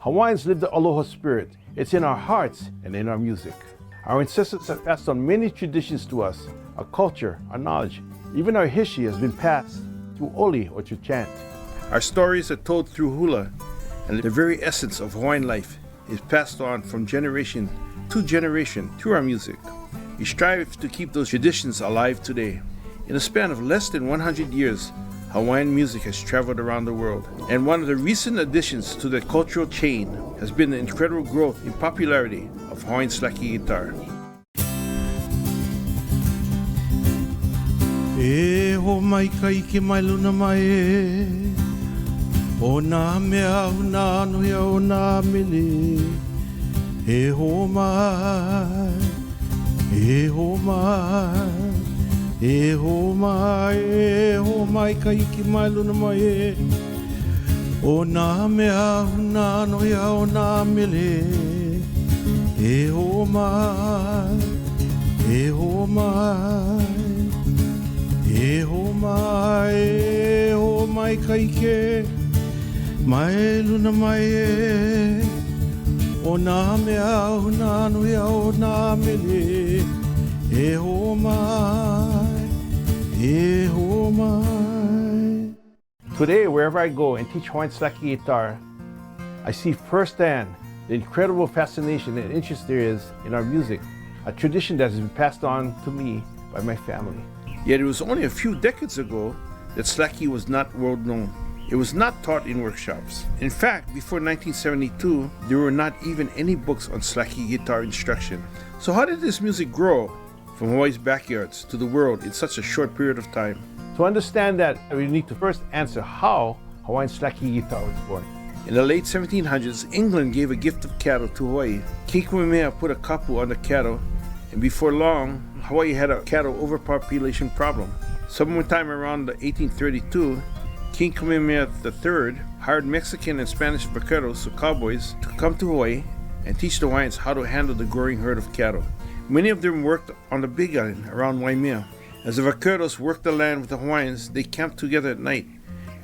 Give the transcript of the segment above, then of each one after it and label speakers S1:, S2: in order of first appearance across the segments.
S1: Hawaiians live the aloha spirit. It's in our hearts and in our music. Our ancestors have passed on many traditions to us. Our culture, our knowledge, even our history has been passed through oli or through chant. Our stories are told through hula, and the very essence of Hawaiian life is passed on from generation to generation through our music. We strive to keep those traditions alive today. In a span of less than 100 years, Hawaiian music has traveled around the world, and one of the recent additions to the cultural chain has been the incredible growth in popularity of Hawaiian Slack Key guitar.
S2: E ho mai kai ke mai luna mai o nā mea una noia o nā mele e ho mai e ho mai e ho mai kai ke mai luna mai o nā mea una noia o nā mele e ho mai e ho mai e ho mai kai ke mai luna mai o nā mea una noia o nā mele e ho mai e ho mai.
S1: Today, wherever I go and teach Hawaiian Slack Key guitar, I see firsthand the incredible fascination and interest there is in our music, a tradition that has been passed on to me by my family. Yet it was only a few decades ago that Slack Key was not world known. It was not taught in workshops. In fact, before 1972, there were not even any books on Slack Key guitar instruction. So how did this music grow from Hawaii's backyards to the world in such a short period of time? To understand that, we need to first answer how Hawaiian Slack Key guitar was born. In the late 1700s, England gave a gift of cattle to Hawaii. King Kamehameha put a kapu on the cattle, and before long, Hawaii had a cattle overpopulation problem. Sometime around 1832, King Kamehameha III hired Mexican and Spanish vaqueros, or cowboys, to come to Hawaii and teach the Hawaiians how to handle the growing herd of cattle. Many of them worked on the Big Island around Waimea. As the vaqueros worked the land with the Hawaiians, they camped together at night,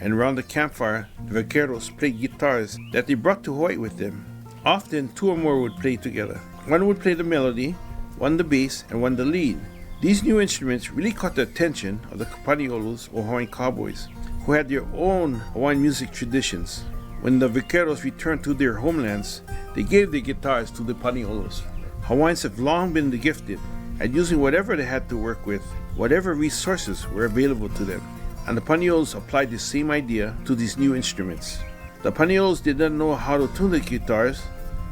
S1: and around the campfire, the vaqueros played guitars that they brought to Hawaii with them. Often, two or more would play together. One would play the melody, one the bass, and one the lead. These new instruments really caught the attention of the Kapani'olus, or Hawaiian cowboys, who had their own Hawaiian music traditions. When the vaqueros returned to their homelands, they gave their guitars to the Pani'olus. Hawaiians have long been gifted at using whatever they had to work with, whatever resources were available to them. And the Pani'olus applied the same idea to these new instruments. The Pani'olus did not know how to tune the guitars,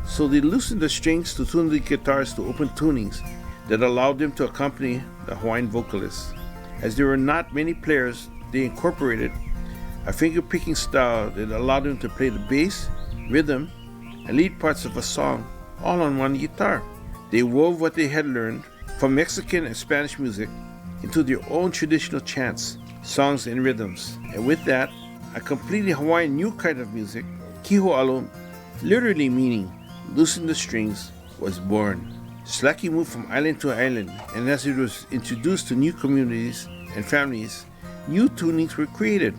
S1: so they loosened the strings to tune the guitars to open tunings that allowed them to accompany the Hawaiian vocalists. As there were not many players, they incorporated a finger-picking style that allowed them to play the bass, rhythm, and lead parts of a song all on one guitar. They wove what they had learned from Mexican and Spanish music into their own traditional chants, songs, and rhythms. And with that, a completely Hawaiian new kind of music, kiho'alo, literally meaning loosen the strings, was born. Slack Key moved from island to island, and as it was introduced to new communities and families, new tunings were created.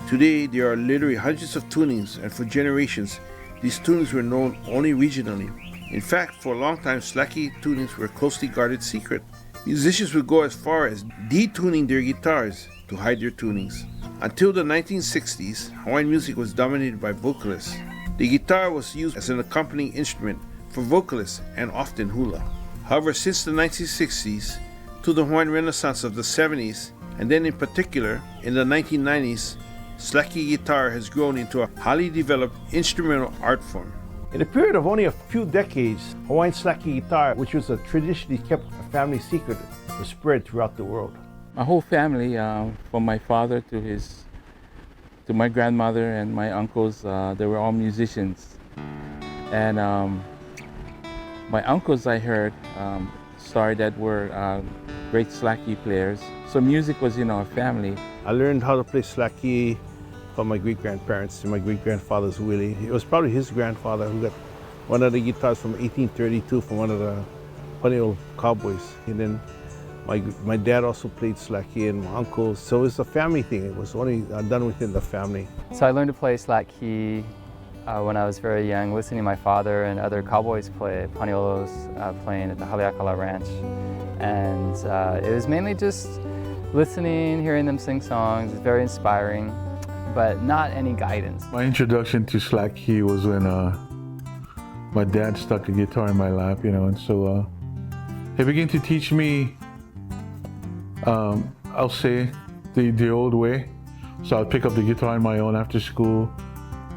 S1: Today, there are literally hundreds of tunings, and for generations, these tunings were known only regionally. In fact, for a long time, Slack Key tunings were a closely guarded secret. Musicians would go as far as detuning their guitars to hide their tunings. Until the 1960s, Hawaiian music was dominated by vocalists. The guitar was used as an accompanying instrument for vocalists and often hula. However, since the 1960s to the Hawaiian Renaissance of the 70s, and then in particular in the 1990s, Slack Key guitar has grown into a highly developed instrumental art form. In a period of only a few decades, Hawaiian Slack Key guitar, which was a traditionally kept a family secret, was spread throughout the world.
S3: My whole family, from my father to my grandmother and my uncles, they were all musicians. And my uncles, I heard, started that were great Slack Key players. So music was, a family.
S1: I learned how to play Slack Key from my great-grandparents and my great-grandfather's Willie. It was probably his grandfather who got one of the guitars from 1832 from one of the funny old cowboys. And then my dad also played Slack Key and my uncles. So it's a family thing. It was only done within the family.
S4: So I learned to play Slack Key when I was very young, listening to my father and other cowboys play paniolos, playing at the Haleakala Ranch. And it was mainly just listening, hearing them sing songs. It's very inspiring, but not any guidance.
S2: My introduction to Slack Key was when my dad stuck a guitar in my lap, and so he began to teach me, I'll say, the old way. So I'd pick up the guitar on my own after school,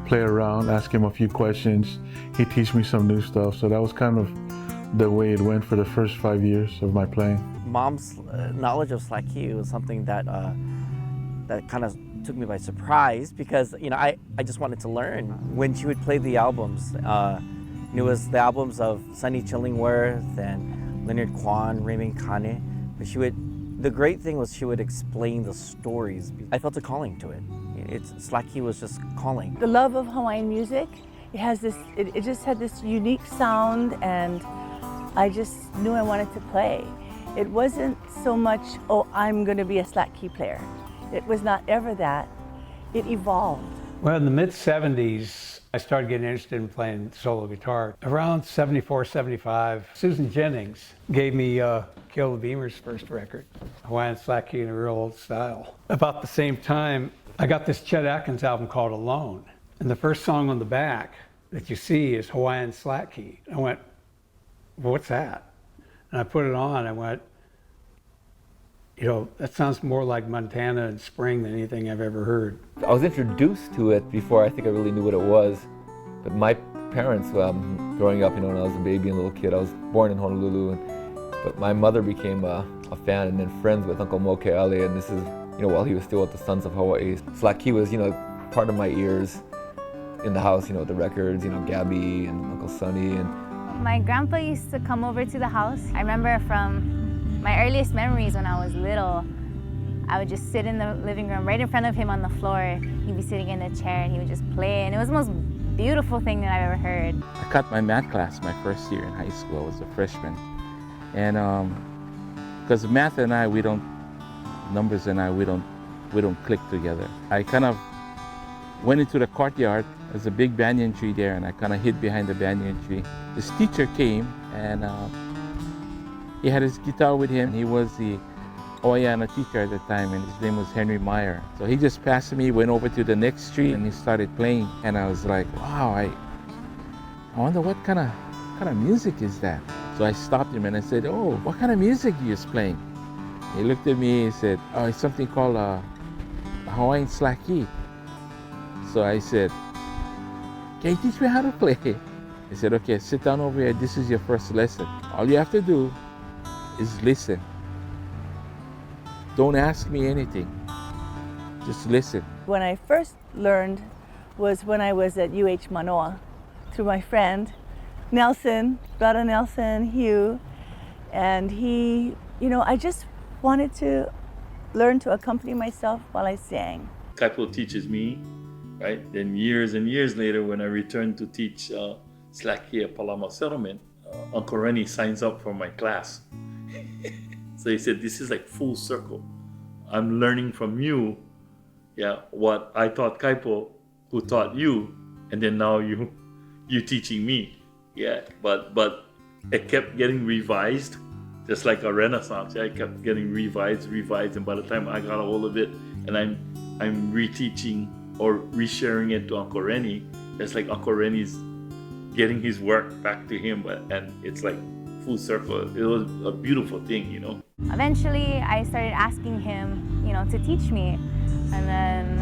S2: play around, ask him a few questions. He'd teach me some new stuff. So that was kind of the way it went for the first 5 years of my playing.
S5: Mom's knowledge of Slack Key was something that that kind of took me by surprise because I just wanted to learn. When she would play the albums, it was the albums of Sonny Chillingworth and Leonard Kwan, Raymond Kane. But the great thing was she would explain the stories. I felt a calling to it. Slack Key was just calling.
S6: The love of Hawaiian music, it just had this unique sound, and I just knew I wanted to play. It wasn't so much, oh, I'm going to be a Slack Key player. It was not ever that. It evolved.
S7: Well, in the mid-'70s, I started getting interested in playing solo guitar. Around 74, 75, Susan Jennings gave me Kill the Beamer's first record, Hawaiian Slack Key in a real old style. About the same time, I got this Chet Atkins album called Alone. And the first song on the back that you see is Hawaiian Slack Key. I went, what's that? And I put it on, I went, that sounds more like Montana in spring than anything I've ever heard.
S8: I was introduced to it before I think I really knew what it was. But my parents, growing up, when I was a baby and a little kid, I was born in Honolulu, but my mother became a fan and then friends with Uncle Mo Keale, and this is, while he was still with the Sons of Hawaii. Slack Key was, part of my ears in the house, the records, Gabby and Uncle Sonny. And
S9: my grandpa used to come over to the house. I remember from my earliest memories when I was little, I would just sit in the living room right in front of him on the floor. He'd be sitting in a chair and he would just play, and it was the most beautiful thing that I've ever heard.
S3: I cut my math class my first year in high school. I was a freshman. And because math and I, numbers and I, we don't click together. I kind of went into the courtyard. There's a big banyan tree there, and I kind of hid behind the banyan tree. This teacher came, and he had his guitar with him. He was the Hawaiian teacher at the time, and his name was Henry Meyer. So he just passed me, went over to the next tree, and he started playing. And I was like, wow, I wonder what kind of music is that? So I stopped him and I said, oh, what kind of music are you playing? He looked at me and said, oh, it's something called Hawaiian Slack Key. So I said, can you teach me how to play? He said, okay, sit down over here. This is your first lesson. All you have to do is listen. Don't ask me anything. Just listen.
S6: When I first learned was when I was at UH Manoa through my friend, Nelson, brother Nelson, Hugh, and he, I just wanted to learn to accompany myself while I sang.
S10: Kaipo teaches me, right? Then years and years later, when I returned to teach Slack Key at Palama Settlement, Uncle Rennie signs up for my class. So he said, this is like full circle. I'm learning from you, what I taught Kaipo, who taught you, and then now you teaching me. But it kept getting revised, just like a renaissance. I kept getting revised, and by the time I got a hold of it, and I'm reteaching or resharing it to Uncle Rennie, it's like Uncle Rennie's getting his work back to him, and it's like full circle. It was a beautiful thing,
S9: Eventually, I started asking him, to teach me, and then,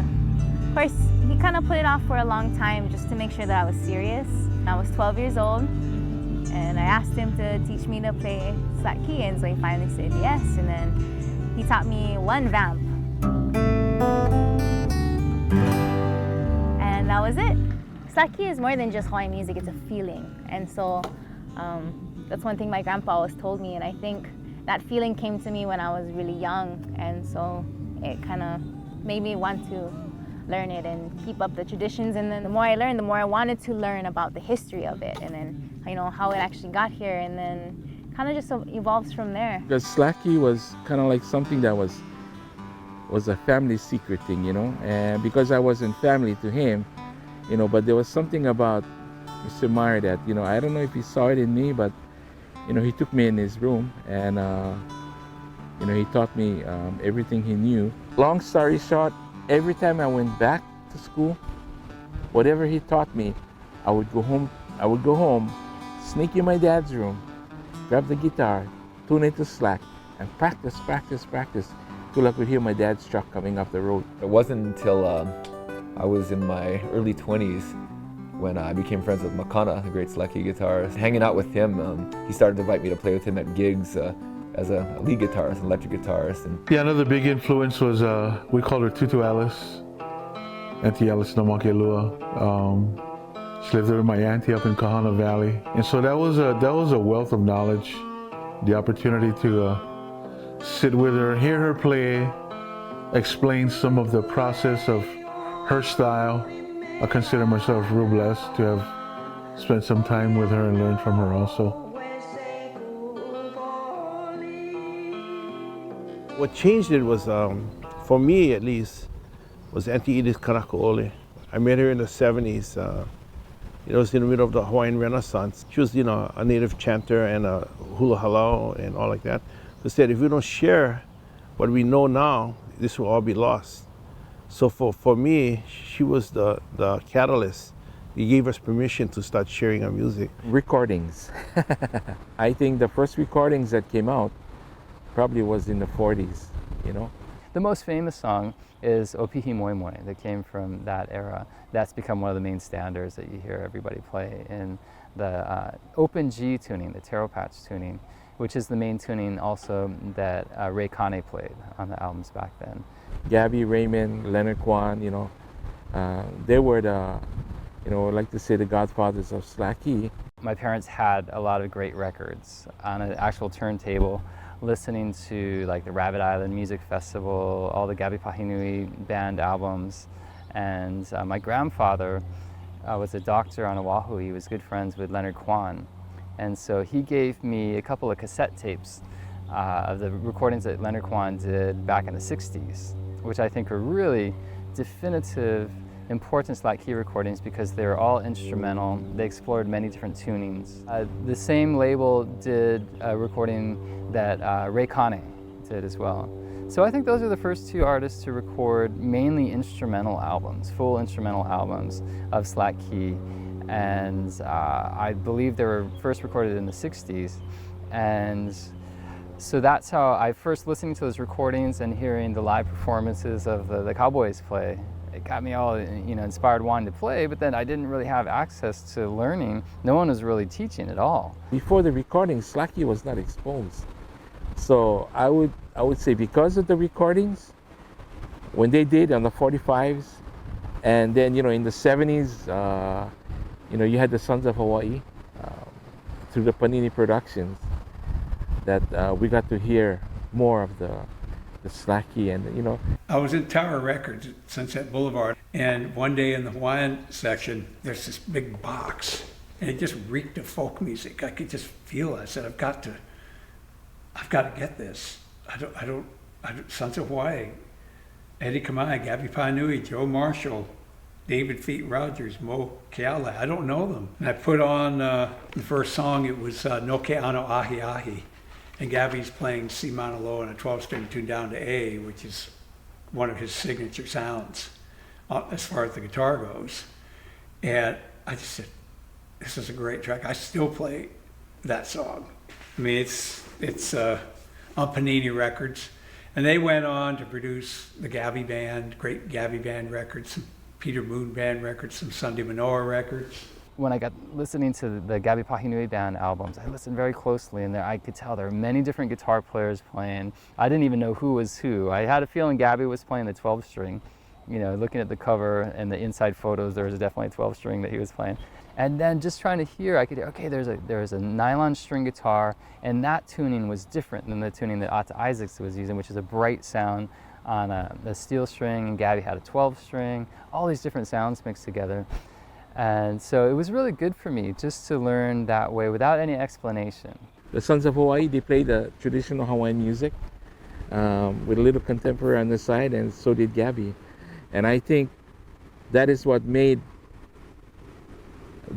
S9: of course, he kind of put it off for a long time just to make sure that I was serious. I was 12 years old, and I asked him to teach me to play Slack Key, and so he finally said yes, and then he taught me one vamp. And that was it. Slack Key is more than just Hawaiian music, it's a feeling. And so that's one thing my grandpa always told me, and I think that feeling came to me when I was really young, and so it kind of made me want to learn it and keep up the traditions. And then the more I learned, the more I wanted to learn about the history of it, and then how it actually got here, and then kind of just evolves from there.
S3: Because Slack Key was kind of like something that was a family secret thing, and because I wasn't family to him, But there was something about Mr. Meyer that, I don't know if he saw it in me, but, he took me in his room and, he taught me everything he knew. Long story short, every time I went back to school, whatever he taught me, I would go home, sneak in my dad's room, grab the guitar, tune it to slack, and practice till I could hear my dad's truck coming up the road.
S8: It wasn't until I was in my early 20s when I became friends with Makana, the great Slack Key guitarist. Hanging out with him, he started to invite me to play with him at gigs as a lead guitarist, an electric guitarist.
S2: Yeah, another big influence was, we called her Tutu Alice, Auntie Alice Namakelua. She lived there with my auntie up in Kahana Valley. And so that was a wealth of knowledge, the opportunity to sit with her, hear her play, explain some of the process of her style. I consider myself real blessed to have spent some time with her and learned from her also.
S1: What changed it was, for me at least, was Auntie Edith Kanakaole. I met her in the 70s. It was in the middle of the Hawaiian Renaissance. She was, a native chanter and a hula halau and all like that. She said, if we don't share what we know now, this will all be lost. So for me, she was the catalyst. He gave us permission to start sharing our music.
S3: Recordings. I think the first recordings that came out probably was in the 40s,
S4: The most famous song is Opihi Moi Moi that came from that era. That's become one of the main standards that you hear everybody play in the open G tuning, the taro patch tuning, which is the main tuning also that Ray Kane played on the albums back then.
S3: Gabby, Raymond, Leonard Kwan, they were the, I like to say the godfathers of Slack Key.
S4: My parents had a lot of great records on an actual turntable, listening to like the Rabbit Island Music Festival, all the Gabi Pahinui band albums. And my grandfather was a doctor on Oahu. He was good friends with Leonard Kwan. And so he gave me a couple of cassette tapes of the recordings that Leonard Kwan did back in the 60s, which I think are really definitive, important Slack Key recordings because they're all instrumental. They explored many different tunings. The same label did a recording that Ray Kane did as well. So I think those are the first two artists to record mainly instrumental albums, full instrumental albums of Slack Key. And I believe they were first recorded in the 60s. And so that's how I first listening to those recordings and hearing the live performances of the Cowboys play. It got me all inspired wanting to play, but then I didn't really have access to learning. No one was really teaching at all.
S3: Before the recordings, Slack Key was not exposed. So I would say because of the recordings, when they did on the 45s, and then in the 70s, you had the Sons of Hawaii through the Panini Productions that we got to hear more of the Slack Key and
S7: I was in Tower Records at Sunset Boulevard, and one day in the Hawaiian section, there's this big box, and it just reeked of folk music. I could just feel it. I said, I've got to get this. I don't, Sons of Hawaii, Eddie Kamai, Gabby Painui, Joe Marshall, David Feet Rogers, Mo Keala. I don't know them. And I put on the first song, it was No Ke Ano Ahi Ahi. And Gabby's playing C minor low and a 12-string tuned down to A, which is one of his signature sounds as far as the guitar goes. And I just said, this is a great track. I still play that song. I mean, it's on Panini Records. And they went on to produce the Gabby Band, great Gabby Band records, some Peter Moon Band records, some Sunday Manoa records.
S4: When I got listening to the Gabi Pahinui Band albums, I listened very closely, and I could tell there were many different guitar players playing. I didn't even know who was who. I had a feeling Gabi was playing the 12-string. Looking at the cover and the inside photos, there was definitely a 12-string that he was playing. And then just trying to hear, I could hear, okay, there's a nylon string guitar, and that tuning was different than the tuning that Atta Isaacs was using, which is a bright sound on a steel string, and Gabi had a 12-string, all these different sounds mixed together. And so it was really good for me just to learn that way without any explanation.
S3: The Sons of Hawaii, they played the traditional Hawaiian music with a little contemporary on the side, and so did Gabby. And I think that is what made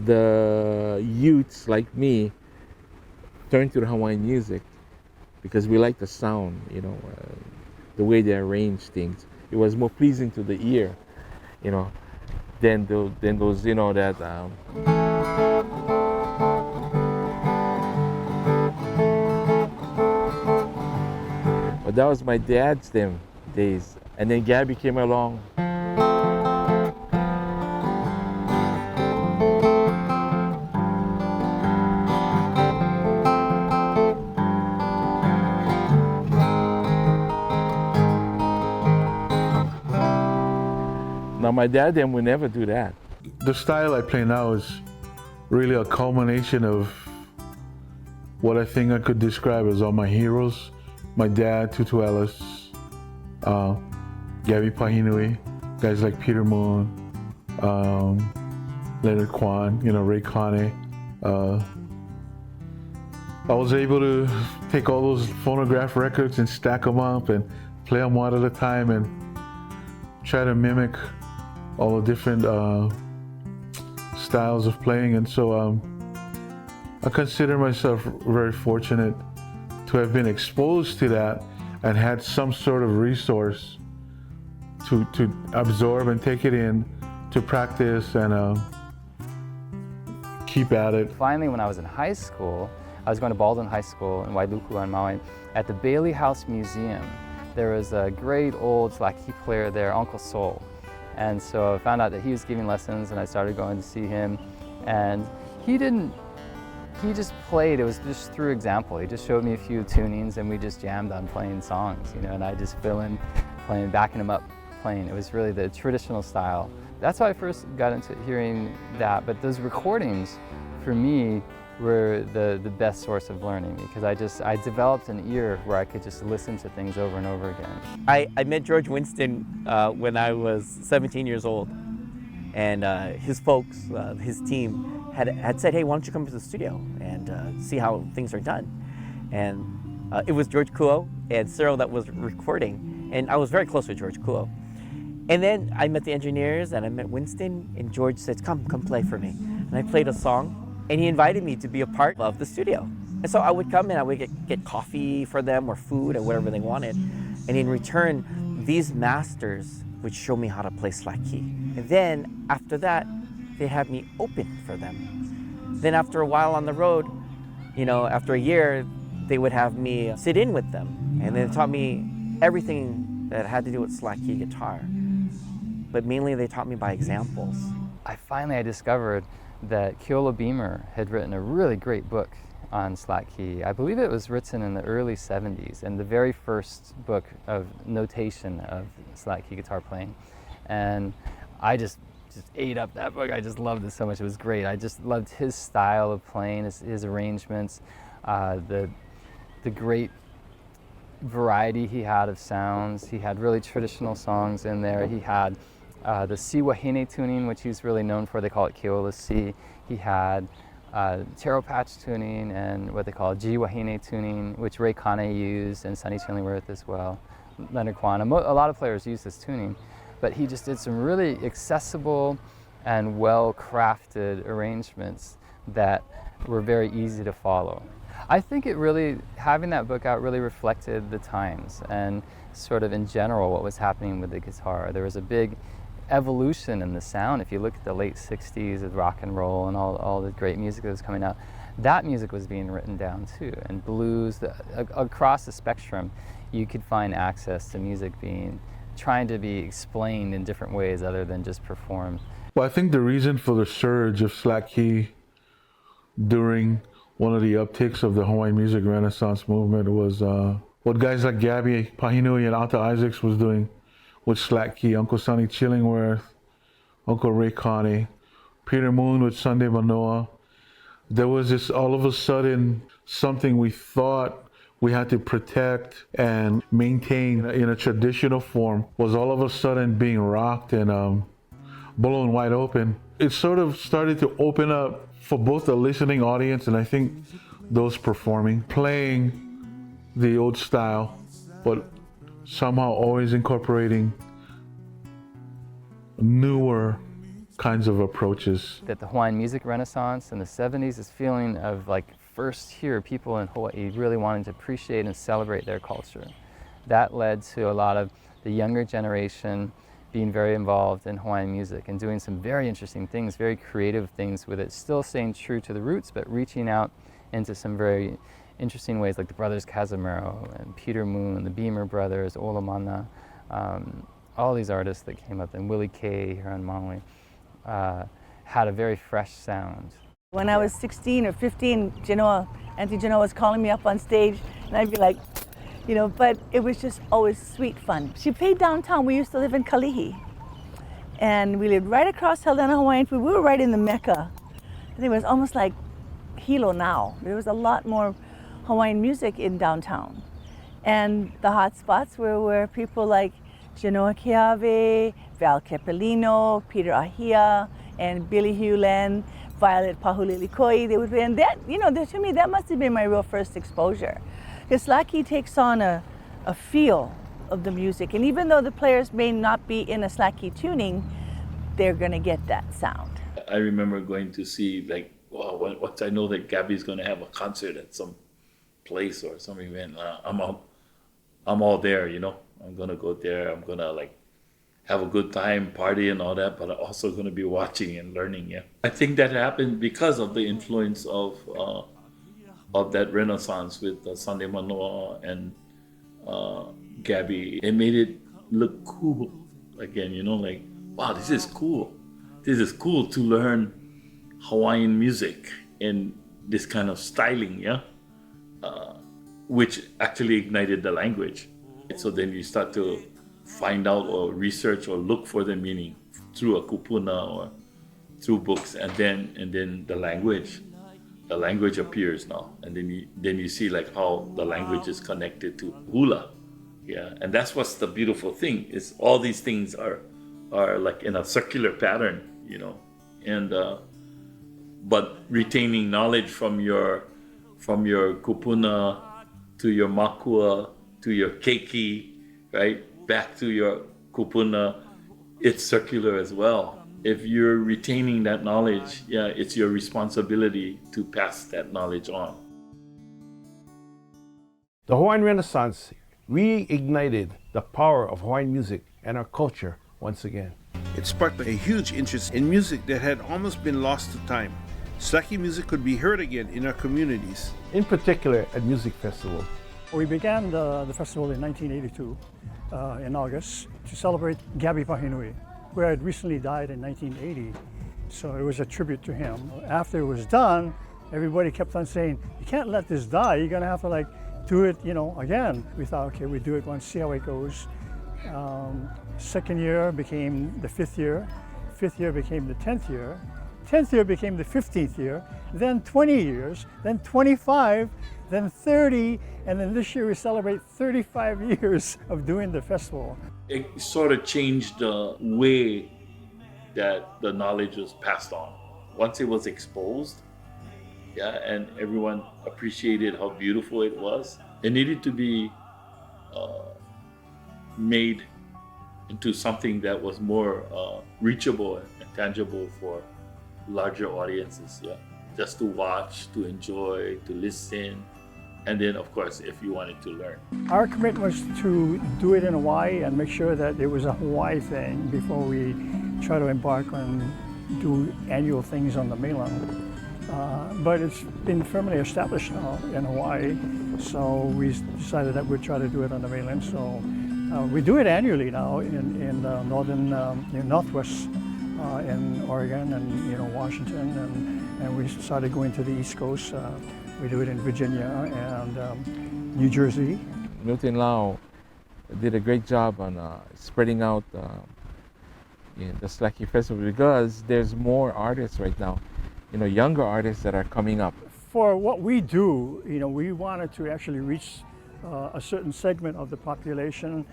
S3: the youths like me turned to the Hawaiian music because we like the sound, the way they arrange things. It was more pleasing to the ear, than those, that. But that was my dad's days, and then Gabby came along. Now my dad then would never do that.
S2: The style I play now is really a culmination of what I think I could describe as all my heroes. My dad, Tutu Ellis, Gabby Pahinui, guys like Peter Moon, Leonard Kwan, Ray Kane. I was able to take all those phonograph records and stack them up and play them one at a time and try to mimic all the different styles of playing. And so I consider myself very fortunate to have been exposed to that and had some sort of resource to absorb and take it in, to practice and keep at it.
S4: Finally, when I was in high school, I was going to Baldwin High School in Wailuku on Maui. At the Bailey House Museum, there was a great old Slack Key player there, Uncle Sol. And so I found out that he was giving lessons and I started going to see him. And he just played, it was just through example. He just showed me a few tunings and we just jammed on playing songs, and I just fill in, playing, backing him up, playing. It was really the traditional style. That's how I first got into hearing that. But those recordings, for me, were the best source of learning because I developed an ear where I could just listen to things over and over again.
S5: I met George Winston when I was 17 years old, and his folks, his team, had said, hey, why don't you come to the studio and see how things are done? And it was George Kuo and Cyril that was recording, and I was very close with George Kuo. And then I met the engineers and I met Winston, and George said, come play for me. And I played a song, and he invited me to be a part of the studio. And so I would come and I would get coffee for them or food or whatever they wanted. And in return, these masters would show me how to play Slack Key. And then after that, they had me open for them. Then after a while on the road, after a year, they would have me sit in with them. And they taught me everything that had to do with Slack Key guitar. But mainly they taught me by examples.
S4: I discovered that Keola Beamer had written a really great book on Slack Key. I believe it was written in the early 70s, and the very first book of notation of Slack Key guitar playing. And I just ate up that book. I just loved it so much. It was great. I just loved his style of playing, his arrangements, the great variety he had of sounds. He had really traditional songs in there. He had the Si Wahine tuning, which he's really known for. They call it Keola Si. He had taro patch tuning and what they call G Wahine tuning, which Ray Kane used and Sonny Chillingworth as well. Leonard Kwan. A lot of players use this tuning, but he just did some really accessible and well-crafted arrangements that were very easy to follow. I think having that book out really reflected the times and sort of in general what was happening with the guitar. There was a big evolution in the sound. If you look at the late 60s with rock and roll and all the great music that was coming out, that music was being written down too. And blues, across the spectrum, you could find access to music trying to be explained in different ways other than just performed.
S2: Well, I think the reason for the surge of Slack Key during one of the upticks of the Hawaiian music renaissance movement was what guys like Gabby Pahinui and Alta Isaacs was doing with Slack Key, Uncle Sonny Chillingworth, Uncle Ray Kane, Peter Moon with Sunday Manoa. There was this all of a sudden something we thought we had to protect and maintain in a traditional form was all of a sudden being rocked and blown wide open. It sort of started to open up for both the listening audience and I think those performing, playing the old style, but somehow always incorporating newer kinds of approaches.
S4: That the Hawaiian music renaissance in the 70s, this feeling of like first here people in Hawaii really wanting to appreciate and celebrate their culture. That led to a lot of the younger generation being very involved in Hawaiian music and doing some very interesting things, very creative things with it, still staying true to the roots, but reaching out into some very interesting ways, like the brothers Casimiro and Peter Moon, the Beamer brothers, Olamana, all these artists that came up, and Willie Kay here on Maui, had a very fresh sound.
S6: When I was 16 or 15, Auntie Genoa was calling me up on stage, and I'd be like, but it was just always sweet fun. She played downtown. We used to live in Kalihi, and we lived right across Haldana Hawaiian Food. We were right in the Mecca. I think it was almost like Hilo now. There was a lot more Hawaiian music in downtown. And the hot spots were where people like Genoa Keave, Val Capellino, Peter Ahia, and Billy Hewland, Violet Pahulilikoi, they would play. And that, to me, that must have been my real first exposure. Because Slack Key takes on a feel of the music. And even though the players may not be in a Slack Key tuning, they're gonna get that sound.
S10: I remember going to see, once I know that Gabby's gonna have a concert at some place or some event, I'm all there, I'm gonna go there, I'm gonna have a good time, party and all that, but I'm also gonna be watching and learning, yeah. I think that happened because of the influence of that Renaissance with Sunday Manoa and Gabby. It made it look cool again, wow, this is cool. This is cool to learn Hawaiian music in this kind of styling, yeah? Which actually ignited the language. So then you start to find out or research or look for the meaning through a kupuna or through books, and then the language appears now, and then you see how the language is connected to hula, yeah. And that's what's the beautiful thing, is all these things are like in a circular pattern, and but retaining knowledge from your kupuna to your makua to your keiki, right, back to your kupuna, it's circular as well. If you're retaining that knowledge, yeah, it's your responsibility to pass that knowledge on.
S1: The Hawaiian Renaissance reignited the power of Hawaiian music and our culture once again. It sparked a huge interest in music that had almost been lost to time. Slack Key music could be heard again in our communities, in particular at music festivals.
S11: We began the festival in 1982 in August to celebrate Gabby Pahinui, who had recently died in 1980. So it was a tribute to him. After it was done, everybody kept on saying, you can't let this die, you're gonna have to do it, again. We thought, okay, we do it once, see how it goes. Second year became the 5th year, 5th year became the 10th year, 10th year became the 15th year, then 20 years, then 25, then 30, and then this year we celebrate 35 years of doing the festival.
S10: It sort of changed the way that the knowledge was passed on. Once it was exposed, yeah, and everyone appreciated how beautiful it was, it needed to be made into something that was more reachable and tangible for larger audiences, yeah. Just to watch, to enjoy, to listen, and then of course if you wanted to learn.
S11: Our commitment was to do it in Hawaii and make sure that it was a Hawaii thing before we try to embark on do annual things on the mainland. But it's been firmly established now in Hawaii, so we decided that we'd try to do it on the mainland. So we do it annually now in Northwest, in Oregon and Washington, and we started going to the East Coast. We do it in Virginia and New Jersey.
S3: Milton Lau did a great job on spreading out the Slack Key Festival, because there's more artists right now, younger artists that are coming up.
S11: For what we do, we wanted to actually reach a certain segment of the population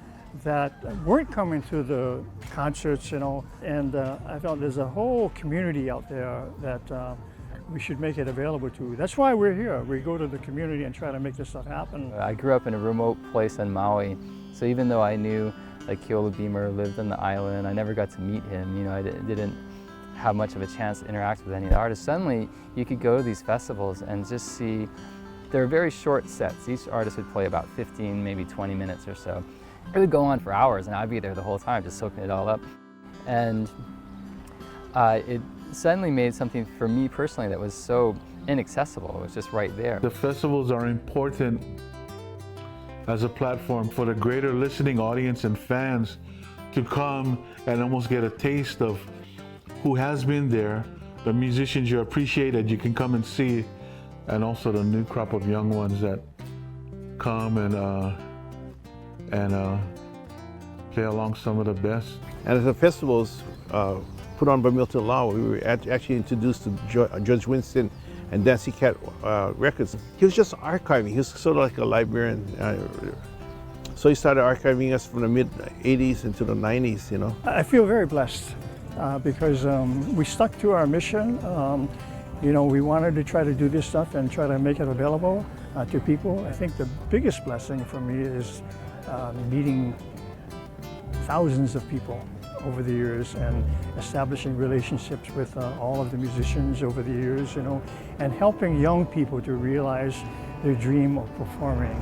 S11: that weren't coming to the concerts, and I felt there's a whole community out there that we should make it available to. That's why we're here. We go to the community and try to make this stuff happen.
S4: I grew up in a remote place on Maui, so even though I knew Keola Beamer lived on the island, I never got to meet him. I didn't have much of a chance to interact with any of the artists. Suddenly, you could go to these festivals and just see, they're very short sets. Each artist would play about 15, maybe 20 minutes or so. It would go on for hours, and I'd be there the whole time, just soaking it all up. And it suddenly made something for me personally that was so inaccessible. It was just right there.
S2: The festivals are important as a platform for the greater listening audience and fans to come and almost get a taste of who has been there, the musicians you appreciate that you can come and see, and also the new crop of young ones that come and play along some of the best.
S1: And as the festivals put on by Milton Lau, we were actually introduced to Judge Winston and Dancy Cat Records. He was just archiving. He was sort of like a librarian. So he started archiving us from the mid-'80s into the '90s, you know.
S11: I feel very blessed because we stuck to our mission. You know, we wanted to try to do this stuff and try to make it available to people. I think the biggest blessing for me is meeting thousands of people over the years and establishing relationships with all of the musicians over the years, you know, and helping young people to realize their dream of performing.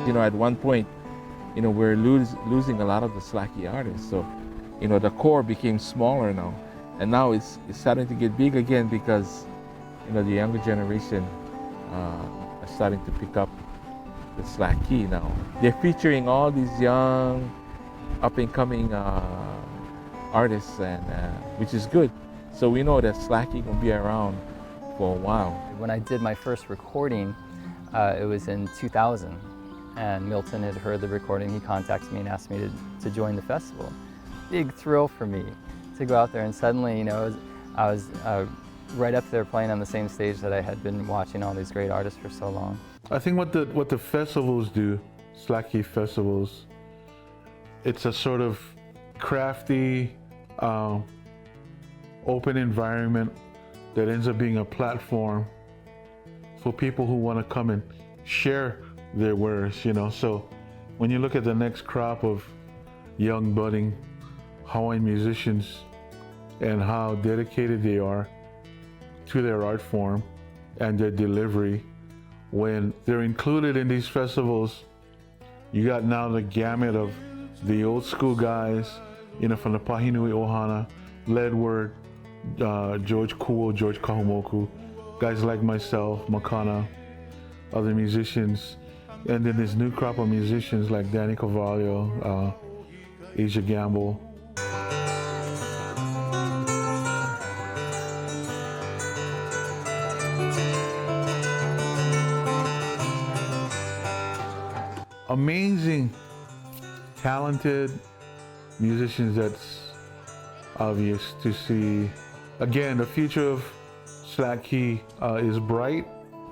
S3: You know, at one point, you know, we're losing a lot of the Slack Key artists. So, you know, the core became smaller now. And now it's starting to get big again because, you know, the younger generation are starting to pick up the Slack Key now. They're featuring all these young, up-and-coming artists, and which is good. So we know that Slack Key will be around for a while.
S4: When I did my first recording, it was in 2000. And Milton had heard the recording. He contacted me and asked me to join the festival. Big thrill for me to go out there, and suddenly, you know, I was right up there playing on the same stage that I had been watching all these great artists for so long.
S2: I think what the festivals do, Slack Key festivals, it's a sort of crafty, open environment that ends up being a platform for people who want to come and share their wares, you know. So when you look at the next crop of young budding Hawaiian musicians and how dedicated they are to their art form and their delivery, when they're included in these festivals, you got now the gamut of the old school guys, you know, from the Pahinui Ohana, Ledward, George Kuo, George Kahumoku, guys like myself, Makana, other musicians, and then this new crop of musicians like Danny Carvalho, Asia Gamble. Amazing, talented musicians that's obvious to see. Again, the future of Slack Key is bright.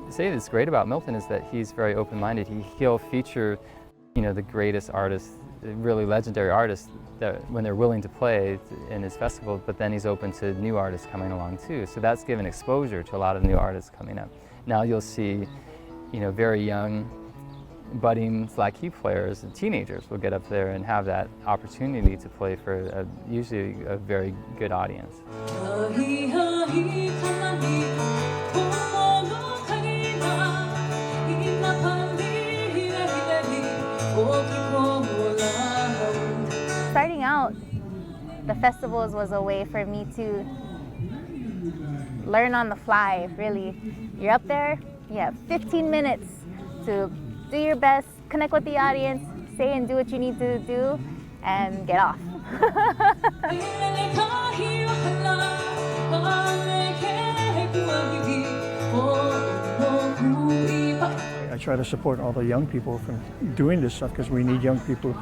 S4: The thing that's great about Milton is that he's very open-minded. He'll feature, you know, the greatest artists, really legendary artists, that when they're willing to play in his festival, but then he's open to new artists coming along too. So that's given exposure to a lot of new artists coming up. Now you'll see, you know, very young, budding Slack Key players and teenagers will get up there and have that opportunity to play for usually a very good audience.
S9: Starting out, the festivals was a way for me to learn on the fly, really. You're up there, you have 15 minutes to do your best, connect with the audience, say and do what you need to do, and get off.
S11: I try to support all the young people from doing this stuff because we need young people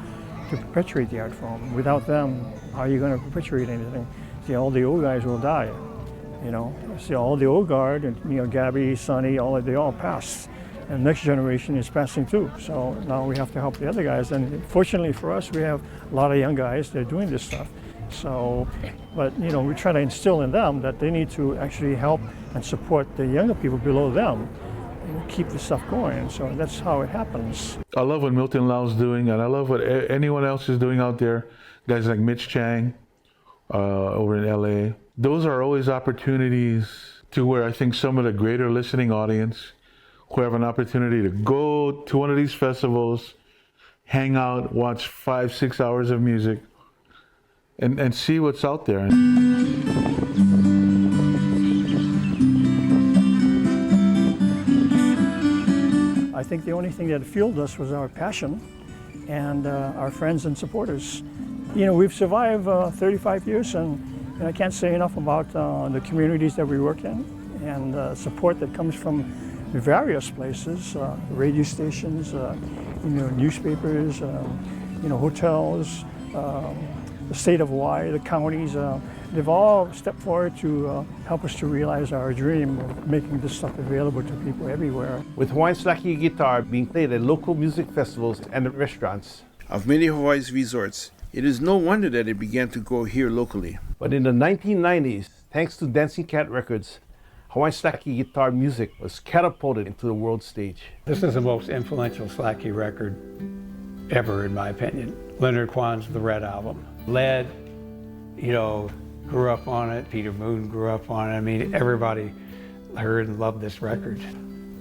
S11: to perpetuate the art form. Without them, how are you going to perpetuate anything? See, all the old guys will die, you know. See, all the old guard, and you know, Gabby, Sonny, they all passed. And next generation is passing too. So now we have to help the other guys. And fortunately for us, we have a lot of young guys that are doing this stuff. So, but you know, we try to instill in them that they need to actually help and support the younger people below them. keep the stuff going. So that's how it happens.
S2: I love what Milton Lau's doing, and I love what anyone else is doing out there. Guys like Mitch Chang over in LA. Those are always opportunities to where I think some of the greater listening audience who have an opportunity to go to one of these festivals, hang out, watch 5-6 hours of music, and see what's out there.
S11: I think the only thing that fueled us was our passion and our friends and supporters. You know, we've survived 35 years, and I can't say enough about the communities that we work in and the support that comes from various places, radio stations, newspapers, hotels, the state of Hawaii, the counties. They've all stepped forward to help us to realize our dream of making this stuff available to people everywhere.
S1: With Hawaiian Slack Key guitar being played at local music festivals and at restaurants of many of Hawaii's resorts, it is no wonder that it began to grow here locally. But in the 1990s, thanks to Dancing Cat Records, Hawaiian Slack Key guitar music was catapulted into the world stage.
S7: This is the most influential Slack Key record ever, in my opinion. Leonard Kwan's The Red Album. Led, grew up on it. Peter Moon grew up on it. I mean, everybody heard and loved this record.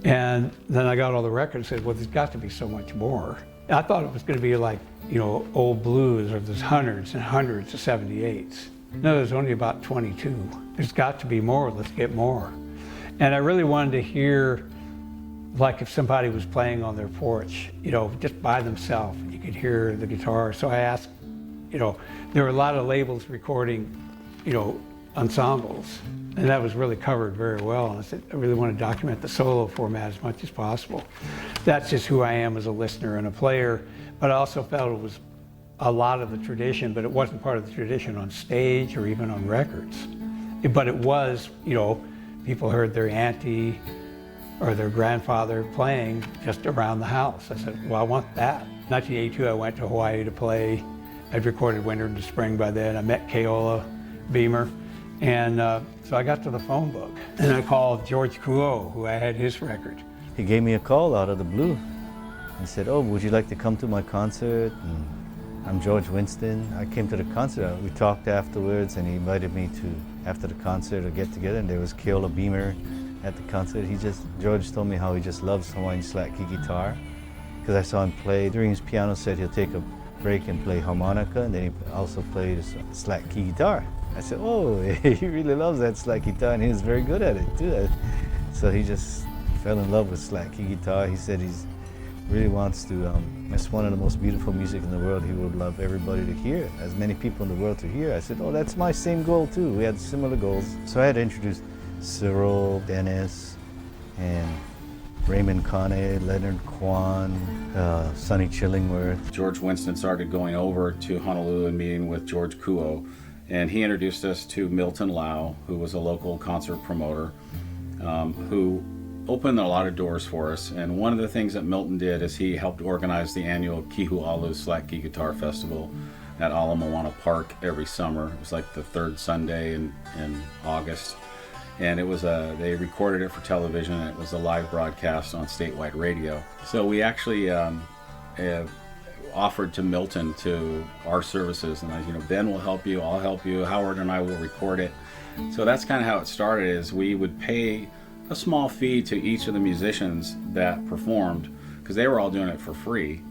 S7: And then I got all the records and said, well, there's got to be so much more. I thought it was going to be like, old blues, or there's hundreds and hundreds of 78s. No, there's only about 22. There's got to be more. Let's get more. And I really wanted to hear, like if somebody was playing on their porch, just by themselves, you could hear the guitar. So I asked, there were a lot of labels recording, ensembles, and that was really covered very well. And I said, I really want to document the solo format as much as possible. That's just who I am as a listener and a player, but I also felt it was a lot of the tradition, but it wasn't part of the tradition on stage or even on records. But it was, people heard their auntie or their grandfather playing just around the house. I said, well, I want that. 1982, I went to Hawaii to play. I'd recorded Winter into Spring by then. I met Keola Beamer. And so I got to the phone book and I called George Kuo, who I had his record.
S12: He gave me a call out of the blue. He said, oh, would you like to come to my concert? And I'm George Winston. I came to the concert. We talked afterwards and he invited me to, after the concert, to get together. And there was Keola Beamer at the concert. George told me how he just loves Hawaiian Slack Key guitar. Because I saw him play. During his piano set, he'll take a break and play harmonica, and then he also plays Slack Key guitar. I said, oh, he really loves that Slack guitar, and he was very good at it too. So he just fell in love with Slack Key guitar. He said he really wants to, it's one of the most beautiful music in the world. He would love everybody to hear, as many people in the world to hear. I said, oh, that's my same goal too. We had similar goals. So I had to introduce Cyril, Dennis, and Raymond Kane, Leonard Kwan, Sonny Chillingworth.
S13: George Winston started going over to Honolulu and meeting with George Kuo, and he introduced us to Milton Lau, who was a local concert promoter, who opened a lot of doors for us. And one of the things that Milton did is he helped organize the annual Kihu'alu Slack Key Guitar Festival at Ala Moana Park every summer. It was like the third Sunday in August. And it was they recorded it for television, and it was a live broadcast on statewide radio. So we actually offered to Milton to our services, and Ben will help you, I'll help you, Howard and I will record it. So that's kind of how it started. Is we would pay a small fee to each of the musicians that performed, because they were all doing it for free,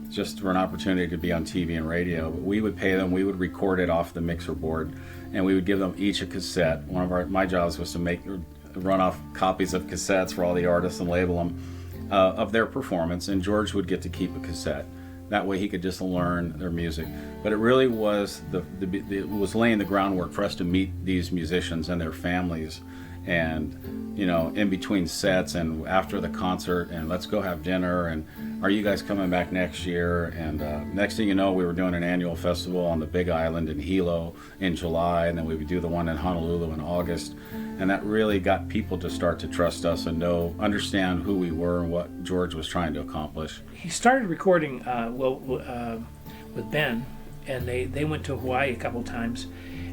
S13: just for an opportunity to be on TV and radio. But we would pay them, we would record it off the mixer board, and we would give them each a cassette. My jobs was to run off copies of cassettes for all the artists and label them of their performance, and George would get to keep a cassette. That way he could just learn their music. But it really was it was laying the groundwork for us to meet these musicians and their families, and in between sets and after the concert, and let's go have dinner, and are you guys coming back next year? And next thing you know, we were doing an annual festival on the Big Island in Hilo in July, and then we would do the one in Honolulu in August. And that really got people to start to trust us and understand who we were and what George was trying to accomplish.
S14: He started recording with Ben, and they went to Hawaii a couple times,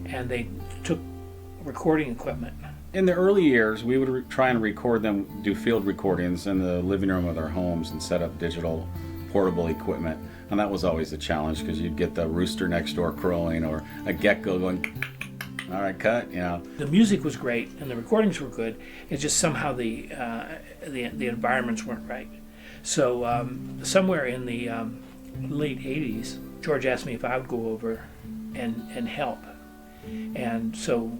S14: and they took recording equipment
S13: In the early years, we would try and record them, do field recordings in the living room of their homes and set up digital portable equipment. And that was always a challenge because you'd get the rooster next door crowing or a gecko going, all right, cut, you know.
S14: The music was great and the recordings were good. It's just somehow the environments weren't right. So somewhere in the late 80s, George asked me if I would go over and help. And so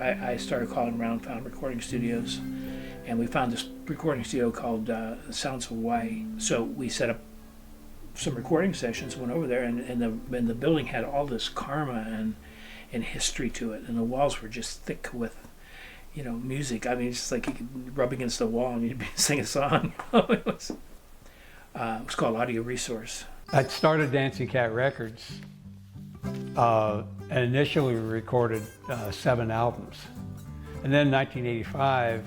S14: I started calling around, found recording studios, and we found this recording studio called Sounds of Hawaii. So we set up some recording sessions, went over there, and the building had all this karma and history to it, and the walls were just thick with, you know, music. I mean, it's just like you could rub against the wall and you'd sing a song. It was called Audio Resource.
S7: I started Dancing Cat Records, and initially we recorded 7 albums. And then in 1985,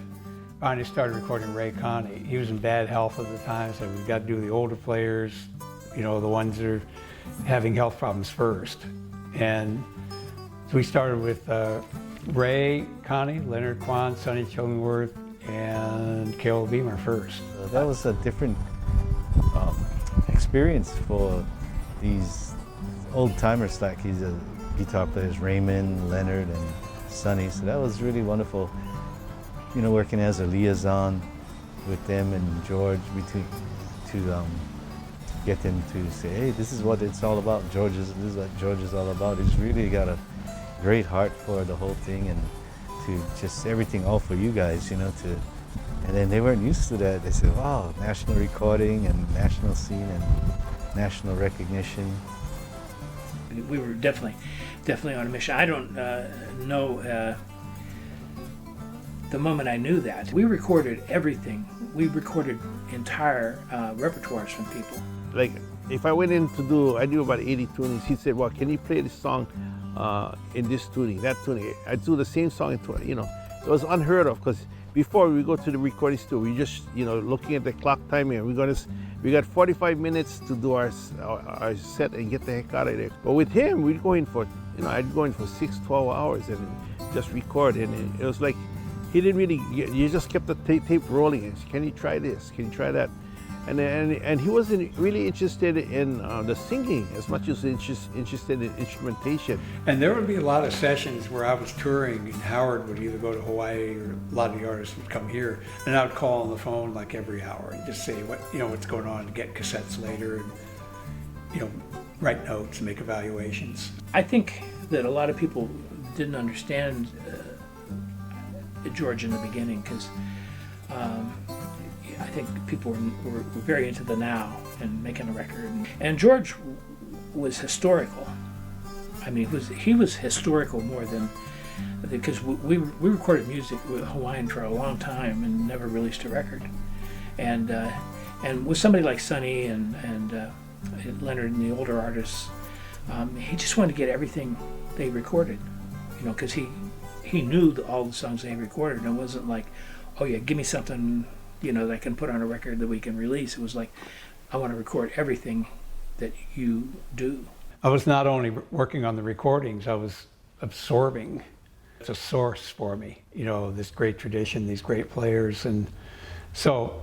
S7: finally started recording Ray Connie. He was in bad health at the time, so we've got to do the older players, you know, the ones that are having health problems first. And so we started with Ray Connie, Leonard Kwan, Sonny Chillingworth, and Caleb Beamer first.
S12: That was a different experience for these old-timer Slack Keys, guitar players, Raymond, Leonard, and Sonny. So that was really wonderful, you know, working as a liaison with them and George to get them to say, hey, this is what it's all about. This is what George is all about. He's really got a great heart for the whole thing and to just everything all for you guys, you know, and then they weren't used to that. They said, wow, national recording and national scene and national recognition.
S14: We were definitely on a mission. I don't know the moment I knew that. We recorded everything. We recorded entire repertoires from people.
S1: Like, if I went in to do, I knew about 80 tunings. He said, well, can you play this song in this tuning, that tuning? I do the same song, you know. It was unheard of because before we go to the recording studio, we just, you know, looking at the clock timing, we got 45 minutes to do our set and get the heck out of there. But with him, we'd go in for, you know, I'd go in for 6, 12 hours and just record. And it was like, he didn't really, you just kept the tape rolling. And can you try this? Can you try that? And he wasn't really interested in the singing as much as interested in instrumentation.
S7: And there would be a lot of sessions where I was touring and Howard would either go to Hawaii or a lot of the artists would come here, and I would call on the phone like every hour and just say what's going on, and get cassettes later, and, you know, write notes and make evaluations.
S14: I think that a lot of people didn't understand George in the beginning because I think people were very into the now and making a record. And George was historical. I mean, he was historical more than, because we recorded music with Hawaiian for a long time and never released a record. And with somebody like Sonny and Leonard and the older artists, he just wanted to get everything they recorded, you know, because he knew all the songs they recorded. And it wasn't like, oh yeah, give me something, you know, that I can put on a record that we can release. It was like, I want to record everything that you do.
S7: I was not only working on the recordings, I was absorbing. It's a source for me, you know, this great tradition, these great players. And so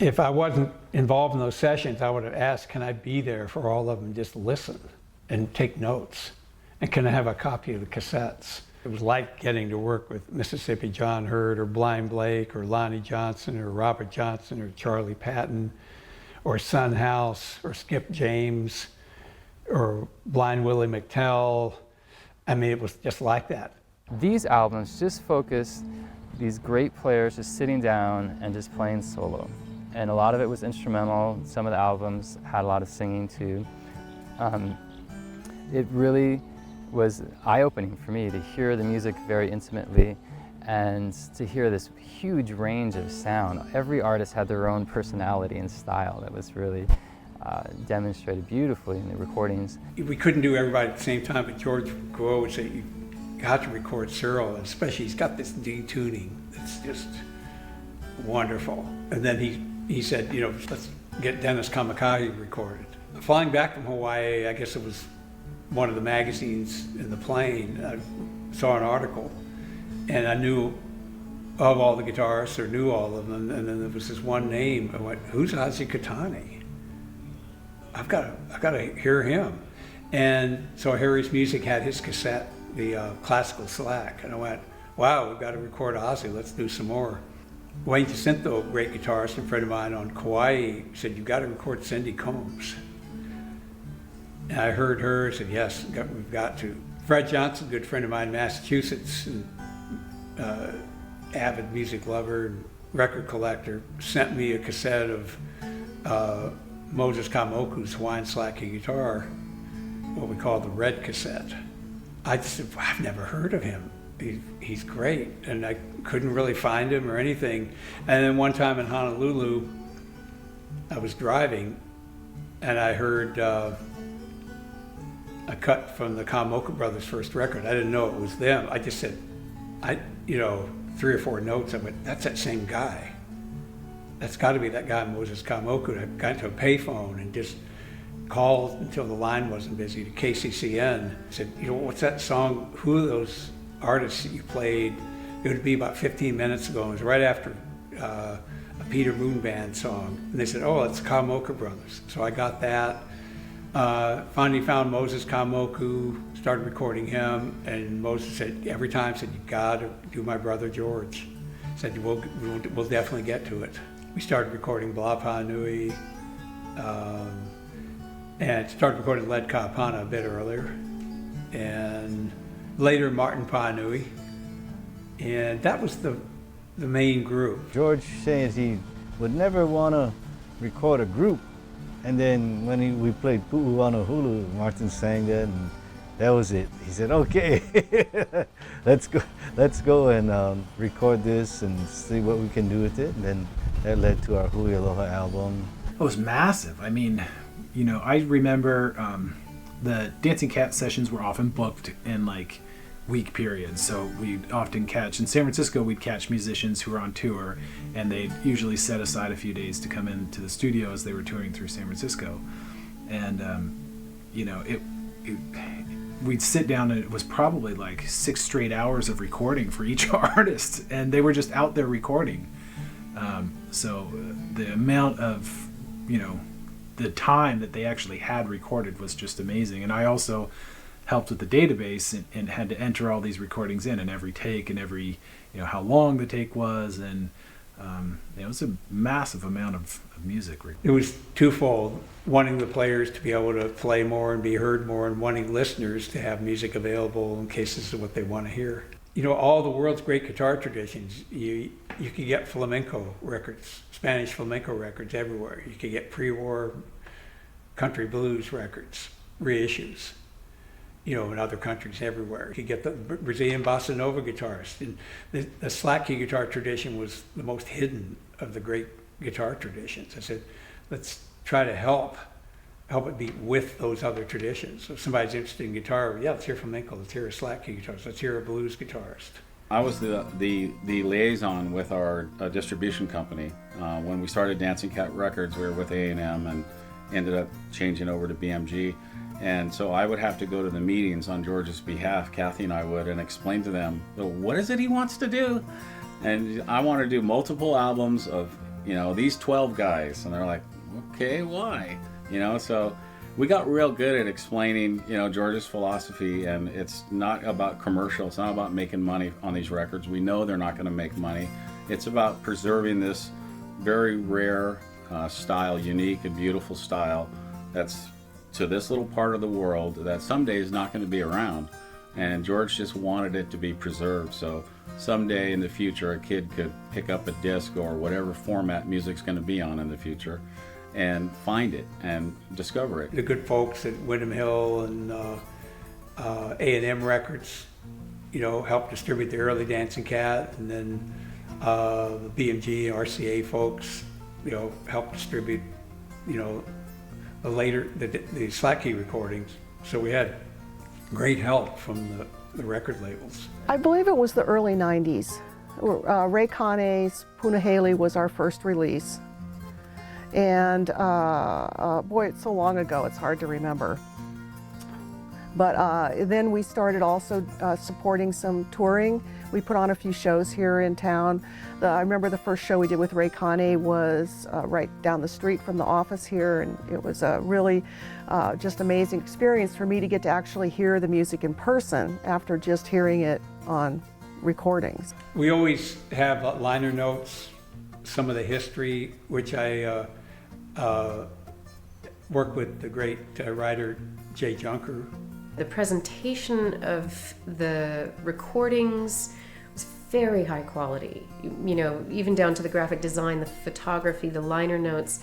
S7: if I wasn't involved in those sessions, I would have asked, can I be there for all of them and just listen and take notes? And can I have a copy of the cassettes? It was like getting to work with Mississippi John Hurt or Blind Blake or Lonnie Johnson or Robert Johnson or Charlie Patton or Son House or Skip James or Blind Willie McTell. I mean, it was just like that.
S4: These albums just focused these great players just sitting down and just playing solo. And a lot of it was instrumental. Some of the albums had a lot of singing too. It really was eye-opening for me to hear the music very intimately and to hear this huge range of sound. Every artist had their own personality and style that was really demonstrated beautifully in the recordings.
S7: We couldn't do everybody at the same time, but George Go would say, you got to record Cyril, and especially he's got this detuning that's just wonderful. And then he said, you know, let's get Dennis Kamakahi recorded. Flying back from Hawaii, I guess it was one of the magazines in the plane, I saw an article And I knew of all the guitarists, or knew all of them, and then there was this one name. I went, "Who's Ozzy Katani? I've got to hear him." And so Harry's Music had his cassette, the Classical Slack, and I went, "Wow, we've got to record Ozzy. Let's do some more." Wayne Jacinto, a great guitarist and friend of mine on Kauai, said, "You've got to record Cindy Combs." And I heard her, said, "Yes, we've got to." Fred Johnson, a good friend of mine in Massachusetts, and, avid music lover and record collector, sent me a cassette of Moses Kahumoku's Hawaiian Slack Key guitar, what we call the red cassette. I just said, "I've never heard of him. He's great." And I couldn't really find him or anything. And then one time in Honolulu, I was driving and I heard a cut from the Kahumoku brothers' first record. I didn't know it was them. I just said, 3 or 4 notes. I went, "That's that same guy. That's got to be that guy, Moses Kahumoku." I got into a payphone and just called until the line wasn't busy to KCCN. I said, "What's that song? Who are those artists that you played?" It would be about 15 minutes ago. It was right after a Peter Moon Band song. And they said, "Oh, it's Kahumoku brothers." So I got that. Finally found Moses Kahumoku, started recording him, and Moses said, every time said, "You gotta do my brother George." Said, we'll definitely get to it. We started recording Bla Pa Nui, and started recording Led Kapana a bit earlier, and later Martin Pa Nui, and that was the main group.
S12: George saying he would never want to record a group. And then when we played Pu'u Ano Hulu, Martin sang that, and that was it. He said, "Okay, let's go and record this and see what we can do with it." And then that led to our Hui Aloha album.
S15: It was massive. I mean, I remember the Dancing Cat sessions were often booked in like week periods. So we'd often catch, in San Francisco, we'd catch musicians who were on tour, and they'd usually set aside a few days to come into the studio as they were touring through San Francisco. And, we'd sit down, and it was probably like 6 straight hours of recording for each artist, and they were just out there recording. So the amount of, the time that they actually had recorded was just amazing. And I also helped with the database and had to enter all these recordings in, and every take and every, how long the take was, and it was a massive amount of music.
S7: It was twofold: wanting the players to be able to play more and be heard more, and wanting listeners to have music available in case this is what they want to hear. All the world's great guitar traditions, you could get flamenco records, Spanish flamenco records everywhere. You could get pre-war country blues records, reissues, in other countries everywhere. You could get the Brazilian bossa nova guitarists. And the slack key guitar tradition was the most hidden of the great guitar traditions. I said, let's try to help it be with those other traditions. So if somebody's interested in guitar, let's hear flamenco, let's hear a slack key guitarist, let's hear a blues guitarist.
S13: I was the liaison with our distribution company. When we started Dancing Cat Records, we were with A&M and ended up changing over to BMG. And so I would have to go to the meetings on George's behalf, Kathy and I would, and explain to them, what is it he wants to do? And I want to do multiple albums of, these 12 guys. And they're like, okay, why? So we got real good at explaining, George's philosophy, and it's not about commercial. It's not about making money on these records. We know they're not going to make money. It's about preserving this very rare style, unique and beautiful style that's to this little part of the world that someday is not going to be around. And George just wanted it to be preserved. So someday in the future, a kid could pick up a disc or whatever format music's going to be on in the future and find it and discover it.
S7: The good folks at Windham Hill and A&M Records, helped distribute the early Dancing Cat, and then the BMG and RCA folks, helped distribute, the later, the slack key recordings. So we had great help from the record labels.
S16: I believe it was the early 90s. Ray Kane's Punahele was our first release. And boy, it's so long ago, it's hard to remember. But then we started also supporting some touring. We put on a few shows here in town. I remember the first show we did with Ray Kane was right down the street from the office here, and it was a really just amazing experience for me to get to actually hear the music in person after just hearing it on recordings.
S7: We always have liner notes, some of the history, which I work with the great writer Jay Junker.
S17: The presentation of the recordings was very high quality. You know, even down to the graphic design, the photography, the liner notes.